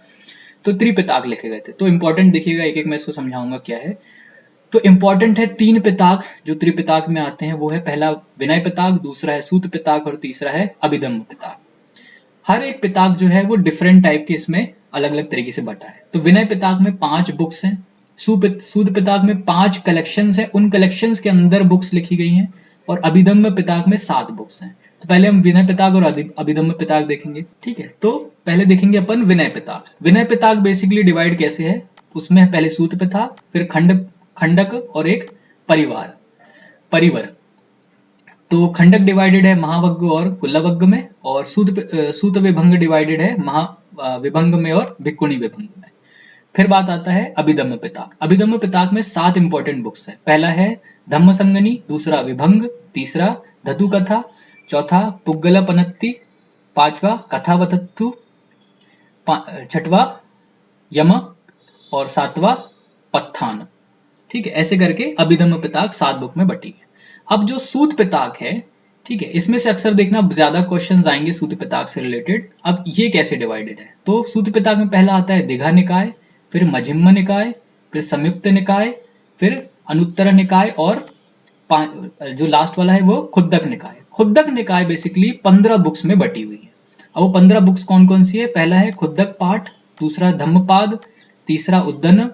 तो त्रिपिताक लिखे गए थे। तो इंपॉर्टेंट देखिएगा, एक एक मैं इसको समझाऊंगा क्या है। तो इंपॉर्टेंट है 3 पिताक जो त्रिपिताक में आते हैं, वो है पहला विनय पिताक, दूसरा है सूत पिताक और तीसरा है अभिधम्म पिताक। हर एक पिताक जो है वो डिफरेंट टाइप के इसमें अलग अलग तरीके से बटा है। तो विनय पिताक में 5 बुक्स हैं, सूत पिताक में 5 कलेक्शंस हैं, उन कलेक्शंस के अंदर बुक्स लिखी गई हैं, और अभिधम्म पिताक में 7 बुक्स हैं। तो पहले हम विनय पिताक और अभिधम्म पिताक देखेंगे, ठीक है। तो पहले देखेंगे अपन विनय पिताक। विनय पिताक बेसिकली डिवाइड कैसे है, उसमें पहले सूत पिताक, फिर खंडक और एक परिवर। तो खंडक डिवाइडेड है महावग्ग और कुल्लवग्ग में, और सूत विभंग डिवाइडेड है विभंग में और भिक्कुणी विभंग में। फिर बात आता है अभिधम्म पिताक। अभिधम्म पिताक में 7 इंपॉर्टेंट बुक्स है। पहला है धम्म संगनी, दूसरा विभंग, तीसरा धतु कथा, चौथा पुग्गल पनत्ति, पांचवा कथावतत्तु, छठवा यम और 7वां पत्थान, ठीक है। ऐसे करके अभिधम्म पिताक 7 बुक में बटी है। अब जो सूत पिताक है, ठीक है, इसमें से अक्सर देखना ज्यादा क्वेश्चंस आएंगे सूत पिताक से रिलेटेड। अब ये कैसे डिवाइडेड है, तो सूत पिताक में पहला आता है दीघा निकाय, फिर मझिम्म निकाय, फिर संयुक्त निकाय, फिर अनुत्तर निकाय और जो लास्ट वाला है वो खुद्दक निकाय। खुद्दक निकाय बेसिकली 15 बुक्स में बटी हुई है। अब वो 15 बुक्स कौन कौन सी है? पहला है खुद्दक पाठ, दूसरा धम्मपाद, तीसरा उद्दन,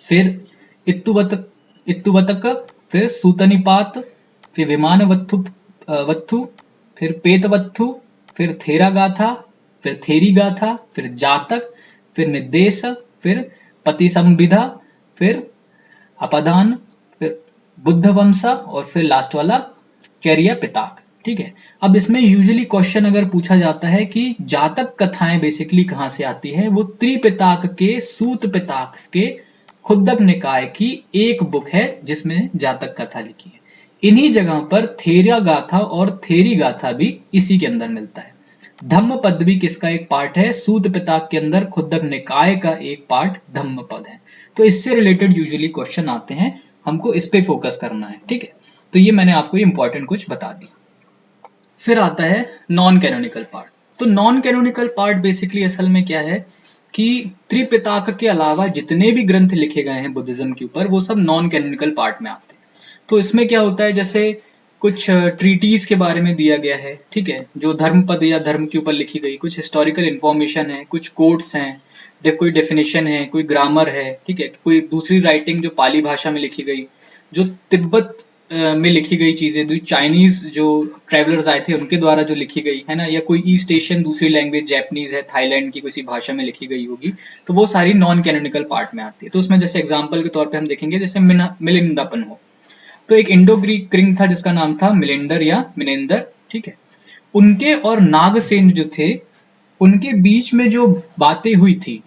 फिर इत्तुवतक, फिर सूतनिपात, फिर विमान वत्थु, फिर पेतवत्थु, फिर थेरा गाथा, फिर थेरी गाथा, फिर जातक, फिर निर्देश, फिर पति संविधा, फिर अपदान, फिर बुद्ध वंशा और फिर लास्ट वाला चर्या पिताक। ठीक है। अब इसमें यूजुअली क्वेश्चन अगर पूछा जाता है कि जातक कथाएं बेसिकली कहां से आती है, वो त्रिपिताक के सूत पिताक के खुद्दक निकाय की एक बुक है जिसमें जातक कथा लिखी है। इन्हीं जगह पर थेरा गाथा और थेरी गाथा भी इसी के अंदर मिलता है। धम्म पद भी किसका एक पार्ट है? सूत पिताक के अंदर खुद्दक निकाय का एक पार्ट धम्म पद है। तो इससे रिलेटेड यूजुअली क्वेश्चन आते हैं, हमको इस पे फोकस करना है। ठीक है, तो ये मैंने आपको इंपॉर्टेंट कुछ बता दी। फिर आता है नॉन कैनोनिकल पार्ट। तो नॉन कैनोनिकल पार्ट बेसिकली असल में क्या है कि त्रिपिताक के अलावा जितने भी ग्रंथ लिखे गए हैं बुद्धिज्म के ऊपर, वो सब नॉन कैनोनिकल पार्ट में आते हैं। तो इसमें क्या होता है, जैसे कुछ ट्रीटीज के बारे में दिया गया है, ठीक है, जो धर्म पद या धर्म के ऊपर लिखी गई, कुछ हिस्टोरिकल इंफॉर्मेशन है, कुछ कोट्स हैं, कोई डेफिनेशन है, कोई ग्रामर है, ठीक है, कोई दूसरी राइटिंग जो पाली भाषा में लिखी गई, जो तिब्बत में लिखी गई चीजें, जो चाइनीज जो ट्रेवलर्स आए थे उनके द्वारा जो लिखी गई है ना, या कोई ईस्ट एशियन दूसरी लैंग्वेज, जैपनीज है, थाईलैंड की किसी भाषा में लिखी गई होगी, तो वो सारी नॉन कैनोनिकल पार्ट में आती है। तो उसमें जैसे एग्जाम्पल के तौर पर हम देखेंगे जैसे मिलिंदापन हो, तो एक इंडो ग्रीक किंग था जिसका नाम था मिलिंडर या मिनेंदर। ठीक है, उनके और नागसेन जो थे उनके बीच में जो बातें हुई थी,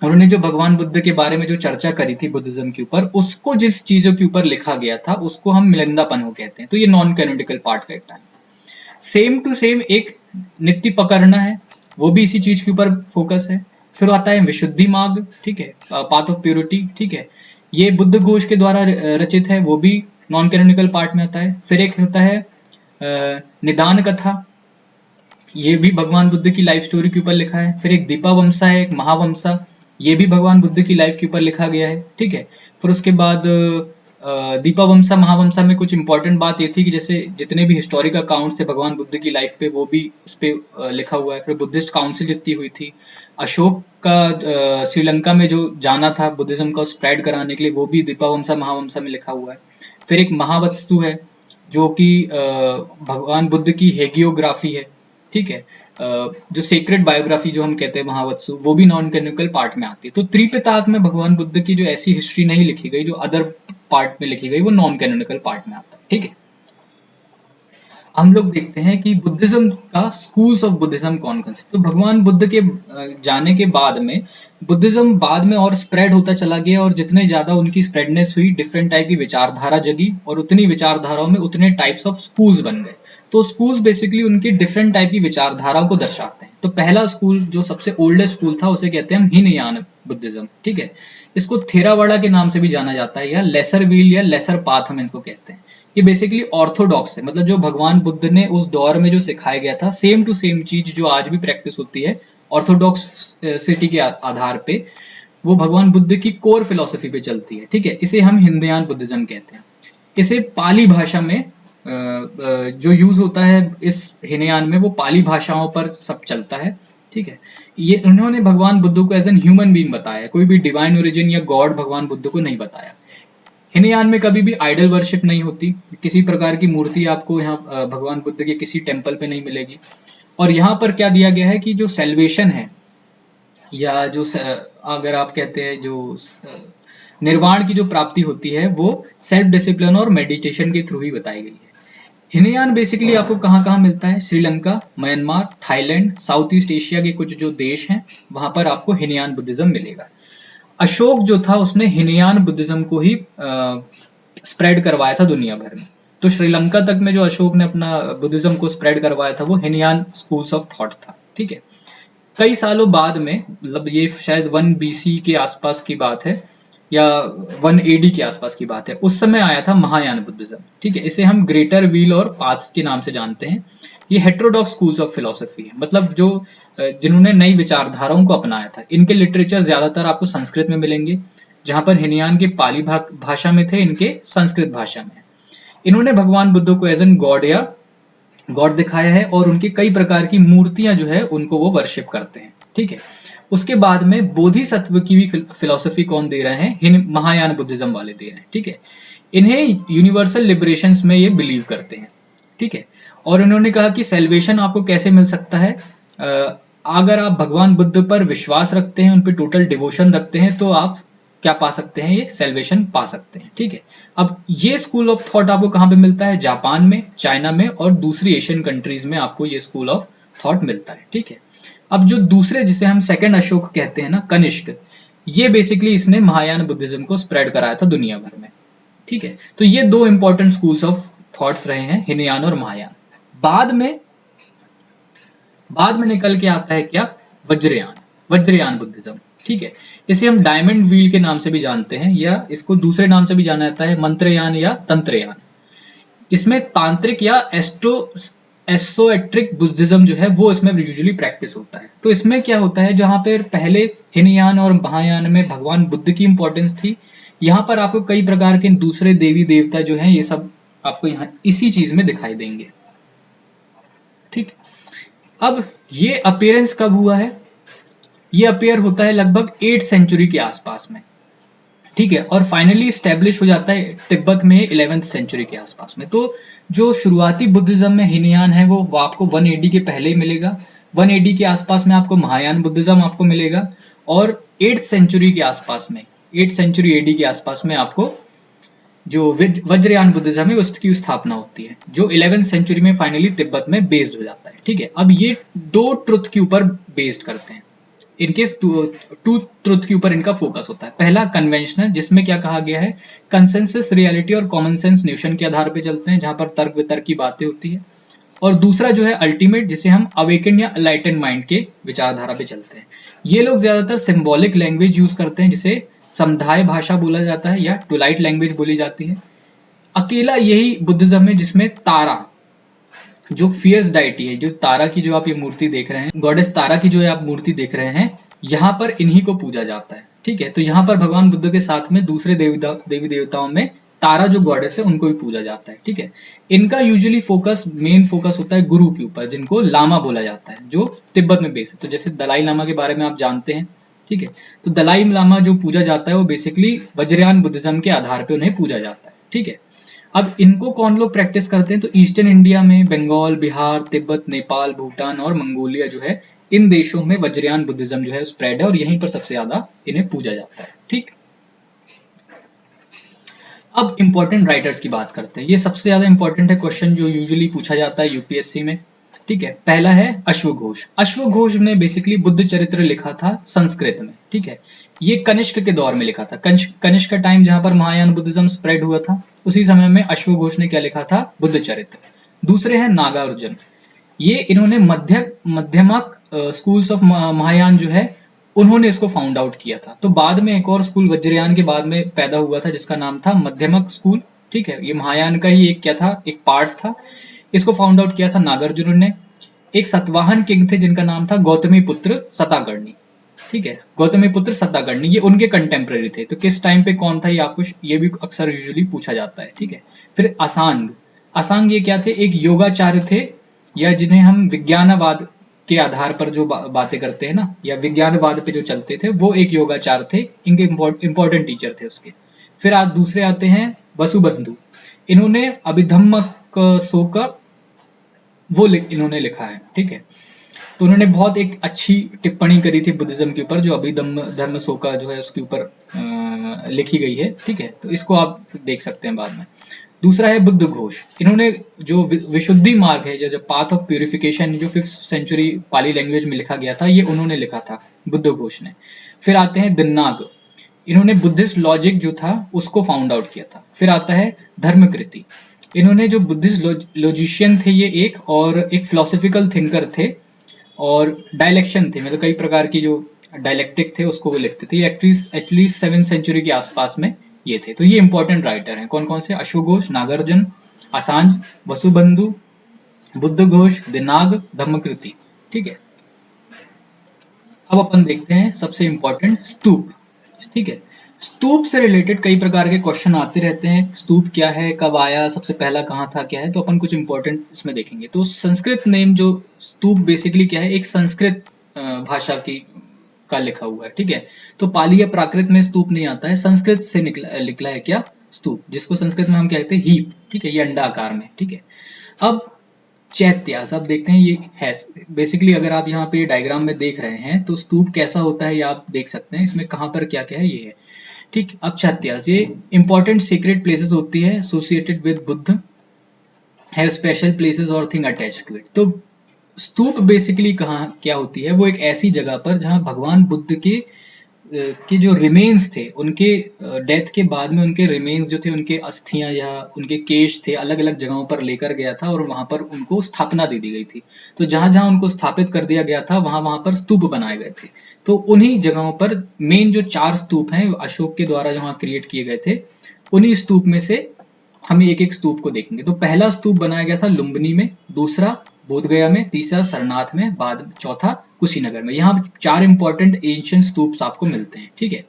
उन्होंने जो भगवान बुद्ध के बारे में जो चर्चा करी थी बुद्धिज्म के ऊपर, उसको जिस चीजों के ऊपर लिखा गया था उसको हम मिलिंदापन हो कहते हैं। तो ये नॉन कैनोनिकल पार्ट का एक टाइम। सेम टू सेम एक नित्य पकड़ना है, वो भी इसी चीज के ऊपर फोकस है। फिर आता है विशुद्धि मार्ग, ठीक है, पाथ ऑफ प्योरिटी, ठीक है, ये बुद्ध घोष के द्वारा रचित है, वो भी नॉन कैनोनिकल पार्ट में आता है। फिर एक होता है निदान कथा, ये भी भगवान बुद्ध की लाइफ स्टोरी के ऊपर लिखा है। फिर एक दीपावंसा है, एक महावंसा, ये भी भगवान बुद्ध की लाइफ के ऊपर लिखा गया है। ठीक है, फिर उसके बाद दीपावंसा महावंसा में कुछ इंपॉर्टेंट बात ये थी कि जैसे जितने भी हिस्टोरिक अकाउंट्स थे भगवान बुद्ध की लाइफ पे, वो भी उस पे लिखा हुआ है। फिर बुद्धिस्ट काउंसिल जितनी हुई थी, अशोक का श्रीलंका में जो जाना था बुद्धिज्म का स्प्रेड कराने के लिए, वो भी दीपावंसा महावंसा में लिखा हुआ है। फिर एक महावस्तु है जो कि भगवान बुद्ध की हेगियोग्राफी है, ठीक है, जो सेक्रेट बायोग्राफी जो हम कहते हैं महावत्सु, वो भी नॉन कैनोनिकल पार्ट में आती है। तो त्रिपिताक में भगवान बुद्ध की जो ऐसी हिस्ट्री नहीं लिखी गई, जो अदर पार्ट में लिखी गई, वो नॉन कैनोनिकल पार्ट में आता है। ठीक है, हम लोग देखते हैं कि बुद्धिज्म का स्कूल्स ऑफ बुद्धिज्म कौन कौन से। तो भगवान बुद्ध के जाने के बाद में बुद्धिज्म बाद में और स्प्रेड होता चला गया, और जितने ज्यादा उनकी स्प्रेडनेस हुई, डिफरेंट टाइप की विचारधारा जगी, और उतनी विचारधाराओं में उतने टाइप्स ऑफ स्कूल्स बन गए। तो स्कूल्स बेसिकली उनकी डिफरेंट टाइप की विचारधाराओं को दर्शाते हैं। तो पहला स्कूल जो सबसे ओल्डेस्ट स्कूल था उसे कहते हैं हम हीनयान बुद्धिज्म। ठीक है, इसको थेरावाड़ा के नाम से भी जाना जाता है, या लेसर व्हील या लेसर पाथ हम इनको कहते हैं। ये बेसिकली ऑर्थोडॉक्स है, मतलब जो भगवान बुद्ध ने उस दौर में जो सिखाया गया था, सेम टू सेम चीज जो आज भी प्रैक्टिस होती है ऑर्थोडॉक्स सिटी के आधार पे, वो भगवान बुद्ध की कोर फिलॉसफी पे चलती है। ठीक है, इसे हम हिंदयान बुद्धिज्म कहते हैं। इसे पाली भाषा में जो यूज होता है इस हिनयान में, वो पाली भाषाओं पर सब चलता है। ठीक है, ये उन्होंने भगवान बुद्ध को एज एन ह्यूमन बीइंग बताया, कोई भी डिवाइन ओरिजिन या गॉड भगवान बुद्ध को नहीं बताया। हिनयान में कभी भी आइडल वर्शिप नहीं होती, किसी प्रकार की मूर्ति आपको यहाँ भगवान बुद्ध के किसी टेम्पल पे नहीं मिलेगी। और यहाँ पर क्या दिया गया है कि जो सेल्वेशन है, या जो अगर आप कहते हैं जो निर्वाण की जो प्राप्ति होती है, वो सेल्फ डिसिप्लिन और मेडिटेशन के थ्रू ही बताई गई है। हिनयान बेसिकली आपको कहाँ कहाँ मिलता है? Sri Lanka, Myanmar, Thailand, south east Asia के कुछ जो देश हैं वहां पर आपको हिनयान बुद्धिज्म मिलेगा। अशोक जो था उसने हिनयान बुद्धिज्म को ही स्प्रेड करवाया था दुनिया भर में। तो श्रीलंका तक में जो अशोक ने अपना बुद्धिज्म को स्प्रेड करवाया था वो हिनयान स्कूल्स ऑफ थॉट था। ठीक है, कई सालों बाद में, मतलब ये शायद 1 BC के आसपास की बात है या 1 AD के आसपास की बात है, उस समय आया था महायान बुद्धिज्म। ठीक है, इसे हम ग्रेटर व्हील और पाथ्स के नाम से जानते हैं। ये हेट्रोडॉक्स स्कूल्स ऑफ फिलोसफी है, मतलब जो जिन्होंने नई विचारधाराओं को अपनाया था। इनके लिटरेचर ज्यादातर आपको संस्कृत में मिलेंगे, जहां पर हिनयान के पाली भाषा में थे, इनके संस्कृत भाषा में। इन्होंने भगवान बुद्ध को एज एन गॉड या गॉड दिखाया है और उनकी कई प्रकार की मूर्तियां जो है उनको वो वर्शिप करते हैं, ठीक है। उसके बाद में बोधिसत्व की भी फिलोसफी कौन दे रहे हैं, महायान बुद्धिज्म वाले दे रहे हैं, ठीक है। इन्हें यूनिवर्सल लिबरेशंस में ये बिलीव करते हैं, ठीक है। और इन्होंने कहा कि सेल्वेशन आपको कैसे मिल सकता है, अगर आप भगवान बुद्ध पर विश्वास रखते हैं, उन पर टोटल डिवोशन रखते हैं, तो आप क्या पा सकते हैं, ये सेल्वेशन पा सकते हैं, ठीक है। अब ये स्कूल ऑफ थॉट आपको कहाँ पे मिलता है, जापान में, चाइना में और दूसरी एशियन कंट्रीज में आपको ये स्कूल ऑफ थॉट मिलता है, ठीक है। अब जो दूसरे, जिसे हम सेकंड अशोक कहते हैं ना, कनिष्क, ये बेसिकली इसने महायान बुद्धिज्म को स्प्रेड कराया था दुनिया भर में, ठीक है। तो ये दो इंपॉर्टेंट स्कूल्स ऑफ थॉट्स रहे हैं, हिनयान और महायान। बाद में निकल के आता है क्या, वज्रयान बुद्धिज्म, ठीक है। इसे हम डायमंड व्हील के नाम से भी जानते हैं, या इसको दूसरे नाम से भी जाना जाता है, मंत्रयान या तंत्रयान। इसमें तांत्रिक या एसोएट्रिक बुद्धिज्म जो है वो इसमें यूजुअली प्रैक्टिस होता है। तो इसमें क्या होता है, जहां पर पहले हिनयान और महायान में भगवान बुद्ध की इंपॉर्टेंस थी, यहाँ पर आपको कई प्रकार के दूसरे देवी देवता जो हैं ये सब आपको यहाँ इसी चीज में दिखाई देंगे, ठीक। अब ये अपीयरेंस कब हुआ है, ये अपीयर होता है लगभग 8th सेंचुरी के आसपास में, ठीक है। और फाइनली स्टैब्लिश हो जाता है तिब्बत में 11th सेंचुरी के आसपास में। तो जो शुरुआती बुद्धिज्म में हिनयान है वो आपको 1 AD के पहले ही मिलेगा, 1 AD के आसपास में आपको महायान बुद्धिज्म आपको मिलेगा, और 8th सेंचुरी के आसपास में, 8th सेंचुरी AD के आसपास में आपको जो वज्रयान बुद्धिज्म है उसकी स्थापना होती है, जो 11th सेंचुरी में फाइनली तिब्बत में बेस्ड हो जाता है, ठीक है। अब ये दो ट्रुथ के ऊपर बेस्ड करते हैं, इनके टू ट्रुथ के ऊपर इनका फोकस होता है। पहला कन्वेंशनल, जिसमें क्या कहा गया है, कंसेंसस रियलिटी और कॉमन सेंस नोशन के आधार पर चलते हैं, जहां पर तर्क वितर्क की बातें होती है। और दूसरा जो है अल्टीमेट, जिसे हम अवेकन या अलाइटन माइंड के विचारधारा पे चलते हैं। ये लोग ज्यादातर सिंबॉलिक लैंग्वेज यूज करते हैं, जिसे समुदाय भाषा बोला जाता है या टुलाइट लैंग्वेज बोली जाती है। अकेला यही बुद्धिज्म है जिसमें तारा, जो फियर्स डाइटी है, जो तारा की जो आप ये मूर्ति देख रहे हैं, गॉडेस तारा की जो आप मूर्ति देख रहे हैं, यहाँ पर इन्हीं को पूजा जाता है, ठीक है। तो यहाँ पर भगवान बुद्ध के साथ में दूसरे देवी देवताओं में तारा जो गॉडेस है उनको भी पूजा जाता है, ठीक है। इनका यूजुअली मेन फोकस होता है गुरु के ऊपर, जिनको लामा बोला जाता है, जो तिब्बत में बेस है। तो जैसे दलाई लामा के बारे में आप जानते हैं, ठीक है। तो दलाई लामा जो पूजा जाता है वो बेसिकली वज्रयान बुद्धिज्म के आधार पे उन्हें पूजा जाता है, ठीक है। अब इनको कौन लोग प्रैक्टिस करते हैं, तो ईस्टर्न इंडिया में बंगाल, बिहार, तिब्बत, नेपाल, भूटान और मंगोलिया जो है, इन देशों में वज्रयान बुद्धिज्म जो है स्प्रेड है, और यहीं पर सबसे ज्यादा इन्हें पूजा जाता है, ठीक। अब इंपॉर्टेंट राइटर्स की बात करते हैं। ये सबसे ज्यादा इंपॉर्टेंट है क्वेश्चन, जो यूजुअली पूछा जाता है यूपीएससी में, ठीक है। पहला है अश्वघोष। अश्वघोष ने बेसिकली बुद्ध चरित्र लिखा था संस्कृत में, ठीक है। ये कनिष्क के दौर में लिखा था, कनिष्क का टाइम जहां पर महायान बुद्धिज्म स्प्रेड हुआ था, उसी समय में अश्वघोष ने क्या लिखा था, बुद्ध चरित्र। दूसरे हैं नागार्जुन। ये इन्होंने मध्यमक स्कूल्स ऑफ महायान जो है उन्होंने इसको फाउंड आउट किया था। तो बाद में एक और स्कूल वज्रयान के बाद में पैदा हुआ था, जिसका नाम था मध्यमक स्कूल, ठीक है। ये महायान का ही एक क्या था, एक पार्ट था। इसको फाउंड आउट किया था नागार्जुन ने। एक सतवाहन किंग थे जिनका नाम था गौतमी पुत्र सताकर्णी, ठीक है। गौतमी पुत्र सताकर्णी, ये उनके कंटेम्प्रेरी थे। तो किस टाइम पे कौन था ये आपको, ये भी अक्सर यूजुअली पूछा जाता है, ठीक है। फिर असांग। असांग ये क्या थे, एक योगाचार्य थे, या जिन्हें हम विज्ञानवाद के आधार पर जो बातें करते हैं ना, या विज्ञानवाद पे जो चलते थे, वो एक योगाचार्य थे, इनके इंपॉर्टेंट टीचर थे उसके। फिर आज दूसरे आते हैं वसुबंधु। इन्होंने अभिधम्मक शोका वो इन्होंने लिखा है, ठीक है। तो उन्होंने बहुत एक अच्छी टिप्पणी करी थी बुद्धिज्म के ऊपर, जो धर्म शोका जो है उसके ऊपर लिखी गई है, ठीक है। तो इसको आप देख सकते हैं बाद में। दूसरा है बुद्ध घोष। इन्होंने जो विशुद्धि मार्ग है, जो पाथ ऑफ प्यूरिफिकेशन, जो 5th सेंचुरी पाली लैंग्वेज में लिखा गया था, ये उन्होंने लिखा था, बुद्ध घोष ने। फिर आते हैं दिन्नाग। इन्होंने बुद्धिस्ट लॉजिक जो था उसको फाउंड आउट किया था। फिर आता है धर्मकृति। इन्होंने जो बुद्धिस्ट लॉजिशियन थे ये एक, और एक फिलोसफिकल थिंकर थे, और डायलेक्शन थे, मतलब कई प्रकार की जो डायलेक्टिक थे उसको वो लिखते थे। एटलीस्ट 7th सेंचुरी के आसपास में ये थे। तो ये इंपॉर्टेंट राइटर हैं, कौन कौन से, अश्वघोष, नागार्जुन, असांज, वसुबंधु, बुद्ध घोष, दिनाग, धम्मकृति, ठीक है। अब अपन देखते हैं सबसे इंपॉर्टेंट स्तूप, ठीक है। स्तूप से रिलेटेड कई प्रकार के क्वेश्चन आते रहते हैं। स्तूप क्या है, कब आया, सबसे पहला कहाँ था, क्या है, तो अपन कुछ इंपॉर्टेंट इसमें देखेंगे। तो संस्कृत नेम जो स्तूप बेसिकली क्या है, एक संस्कृत भाषा की का लिखा हुआ है, ठीक है। तो पाली या प्राकृत में स्तूप नहीं आता है, संस्कृत से निकला है क्या, स्तूप, जिसको संस्कृत में हम कहते हैं हीप, ठीक है, ये अंडा आकार में, ठीक है। अब चैत्यास, अब देखते हैं ये है बेसिकली, अगर आप यहाँ पे डायग्राम में देख रहे हैं तो स्तूप कैसा होता है ये आप देख सकते हैं, इसमें कहाँ पर क्या क्या है ये है, ठीक। अब चैत्यास ये इंपॉर्टेंट सीक्रेट प्लेसेस होती है associated with Buddha, have special places और थिंग अटैच्ड टू इट। तो स्तूप बेसिकली कहाँ क्या होती है, वो एक ऐसी जगह पर जहाँ भगवान बुद्ध के जो रिमेन्स थे, उनके डेथ के बाद में उनके रिमेन्स जो थे, उनके अस्थियां या उनके केश थे, अलग अलग जगहों पर लेकर गया था और वहां पर उनको स्थापना दे दी गई थी। तो जहां जहां उनको स्थापित कर दिया गया था वहां वहां पर स्तूप बनाए गए थे। तो उन्हीं जगहों पर मेन जो 4 स्तूप हैं अशोक के द्वारा जहां क्रिएट किए गए थे, उन्हीं स्तूप में से हम एक एक स्तूप को देखेंगे। तो पहला स्तूप बनाया गया था लुम्बिनी में, दूसरा बोधगया में, तीसरा सरनाथ में, बाद चौथा कुशीनगर में। यहाँ 4 इंपॉर्टेंट एंशिएंट स्तूप्स आपको मिलते हैं, ठीक है।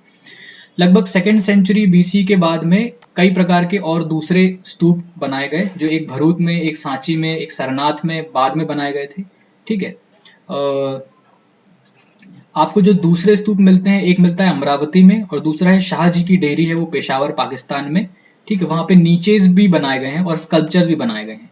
लगभग 2nd सेंचुरी बीसी के बाद में कई प्रकार के और दूसरे स्तूप बनाए गए, जो एक भरूच में, एक सांची में, एक सरनाथ में बाद में बनाए गए थे, ठीक है। आपको जो दूसरे स्तूप मिलते हैं, एक मिलता है अमरावती में और दूसरा है शाहजी की डेयरी है, वो पेशावर पाकिस्तान में, ठीक है। वहां पे नीचेस भी बनाए गए हैं और स्कल्पचर्स भी बनाए गए हैं।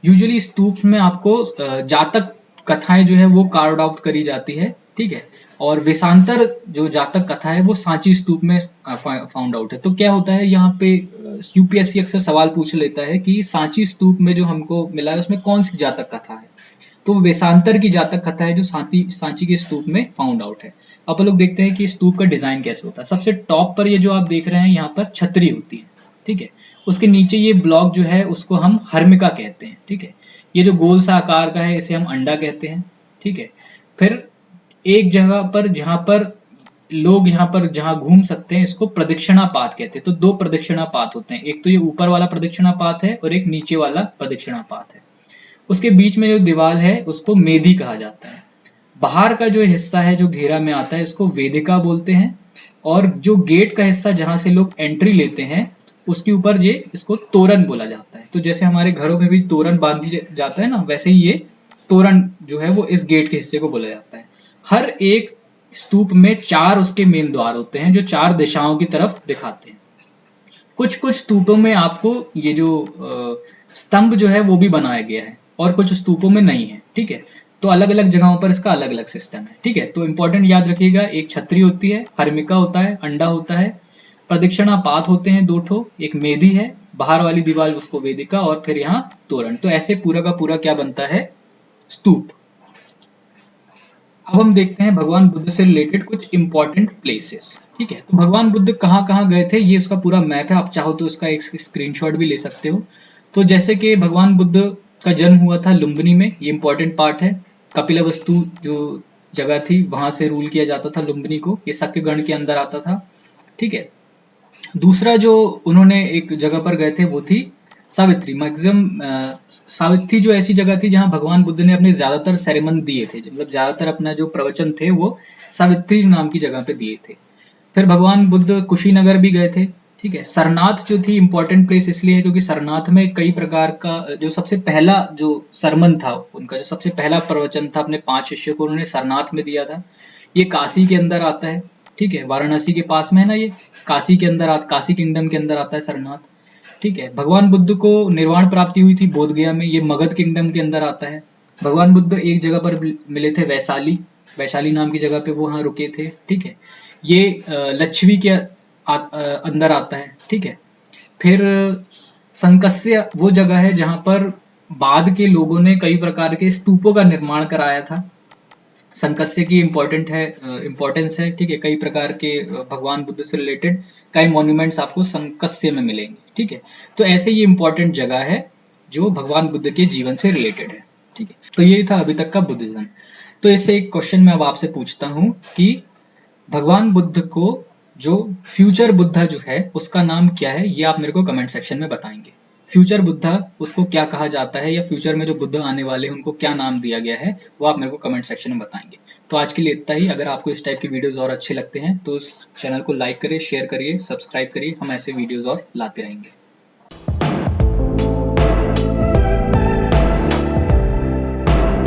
यूजुअली स्तूप में आपको जातक कथाएं जो है वो कार्ड आउट करी जाती है, ठीक है। और वेशांतर जो जातक कथा है वो सांची स्तूप में फाउंड आउट है। तो क्या होता है यहाँ पे, यूपीएससी अक्सर सवाल पूछ लेता है कि सांची स्तूप में जो हमको मिला है उसमें कौन सी जातक कथा है। तो वेशांतर की जातक कथा है जो सांची के स्तूप में फाउंड आउट है। आप लोग देखते हैं कि स्तूप का डिजाइन कैसे होता है। सबसे टॉप पर ये जो आप देख रहे हैं यहाँ पर छतरी होती है, ठीक है। उसके नीचे ये ब्लॉक जो है उसको हम हर्मिका कहते हैं, ठीक है। ये जो गोल सा आकार का है इसे हम अंडा कहते हैं, ठीक है। फिर एक जगह पर जहां पर लोग यहाँ पर जहां घूम सकते हैं इसको प्रदक्षिणा पाथ कहते हैं। तो 2 प्रदक्षिणा पाथ होते हैं, एक तो ये ऊपर वाला प्रदक्षिणा पाथ है और एक नीचे वाला प्रदक्षिणा पाथ है। उसके बीच में जो दीवार है उसको मेधी कहा जाता है। बाहर का जो हिस्सा है जो घेरा में आता है इसको वेदिका बोलते हैं। और जो गेट का हिस्सा जहां से लोग एंट्री लेते हैं उसके ऊपर ये इसको तोरण बोला जाता है। तो जैसे हमारे घरों में भी तोरण बांधी जाता है ना, वैसे ही ये तोरण जो है वो इस गेट के हिस्से को बोला जाता है। हर एक स्तूप में 4 उसके मेन द्वार होते हैं जो 4 दिशाओं की तरफ दिखाते हैं। कुछ कुछ स्तूपों में आपको ये जो स्तंभ जो है वो भी बनाया गया है और कुछ स्तूपों में नहीं है, ठीक है। तो अलग अलग जगहों पर इसका अलग अलग सिस्टम है, ठीक है। तो इंपॉर्टेंट याद रखिएगा, एक छतरी होती है, हर्मिका होता है, अंडा होता है, प्रदक्षिणा पात होते हैं 2 ठो, एक मेधी है, बाहर वाली दीवार उसको वेदिका और फिर यहाँ तोरण। तो ऐसे पूरा का पूरा क्या बनता है, स्तूप। अब हम देखते हैं भगवान बुद्ध से रिलेटेड कुछ इंपॉर्टेंट प्लेसेस, ठीक है। तो भगवान बुद्ध कहाँ कहाँ गए थे ये उसका पूरा मैप है, आप चाहो तो इसका एक स्क्रीनशॉट भी ले सकते हो। तो जैसे कि भगवान बुद्ध का जन्म हुआ था लुम्बिनी में, ये इंपॉर्टेंट पार्ट है। कपिलवस्तु जो जगह थी वहां से रूल किया जाता था लुम्बिनी को, ये शक्यगण के अंदर आता था, ठीक है। दूसरा जो उन्होंने एक जगह पर गए थे वो थी सावित्री। मैक्सिमम सावित्री जो ऐसी जगह थी जहां भगवान बुद्ध ने अपने ज्यादातर सेरेमन दिए थे, मतलब ज्यादातर अपना जो प्रवचन थे वो सावित्री नाम की जगह पे दिए थे। फिर भगवान बुद्ध कुशीनगर भी गए थे, ठीक है। सरनाथ जो थी इंपॉर्टेंट प्लेस इसलिए है क्योंकि सरनाथ में कई प्रकार का जो सबसे पहला जो सरमन था उनका, जो सबसे पहला प्रवचन था अपने 5 शिष्यों को उन्होंने सरनाथ में दिया था। ये काशी के अंदर आता है, ठीक है, वाराणसी के पास में है ना, ये काशी के अंदर काशी किंगडम के अंदर आता है सरनाथ, ठीक है। भगवान बुद्ध को निर्वाण प्राप्ति हुई थी बोधगया में, ये मगध किंगडम के अंदर आता है। भगवान बुद्ध एक जगह पर मिले थे वैशाली, वैशाली नाम की जगह पे वो वहां रुके थे, ठीक है। ये लक्ष्मी के अंदर आता है, ठीक है। फिर संकस्य वो जगह है जहां पर बाद के लोगों ने कई प्रकार के स्तूपों का निर्माण कराया था। संकस्य की इम्पोर्टेंस है, ठीक है। कई प्रकार के भगवान बुद्ध से रिलेटेड कई मॉन्यूमेंट्स आपको संकस्य में मिलेंगे, ठीक है। तो ऐसे ये इंपॉर्टेंट जगह है जो भगवान बुद्ध के जीवन से रिलेटेड है, ठीक है। तो ये था अभी तक का बुद्धिज्म। तो इससे एक क्वेश्चन मैं अब आपसे पूछता हूँ कि भगवान बुद्ध को जो फ्यूचर बुद्धा जो है उसका नाम क्या है, ये आप मेरे को कमेंट सेक्शन में बताएंगे। फ्यूचर बुद्धा उसको क्या कहा जाता है, या फ्यूचर में जो बुद्ध आने वाले हैं उनको क्या नाम दिया गया है, वो आप मेरे को कमेंट सेक्शन में बताएंगे। तो आज के लिए इतना ही। अगर आपको इस टाइप के वीडियोस और अच्छे लगते हैं तो इस चैनल को लाइक करिए, शेयर करिए, सब्सक्राइब करिए। हम ऐसे वीडियोस और लाते रहेंगे।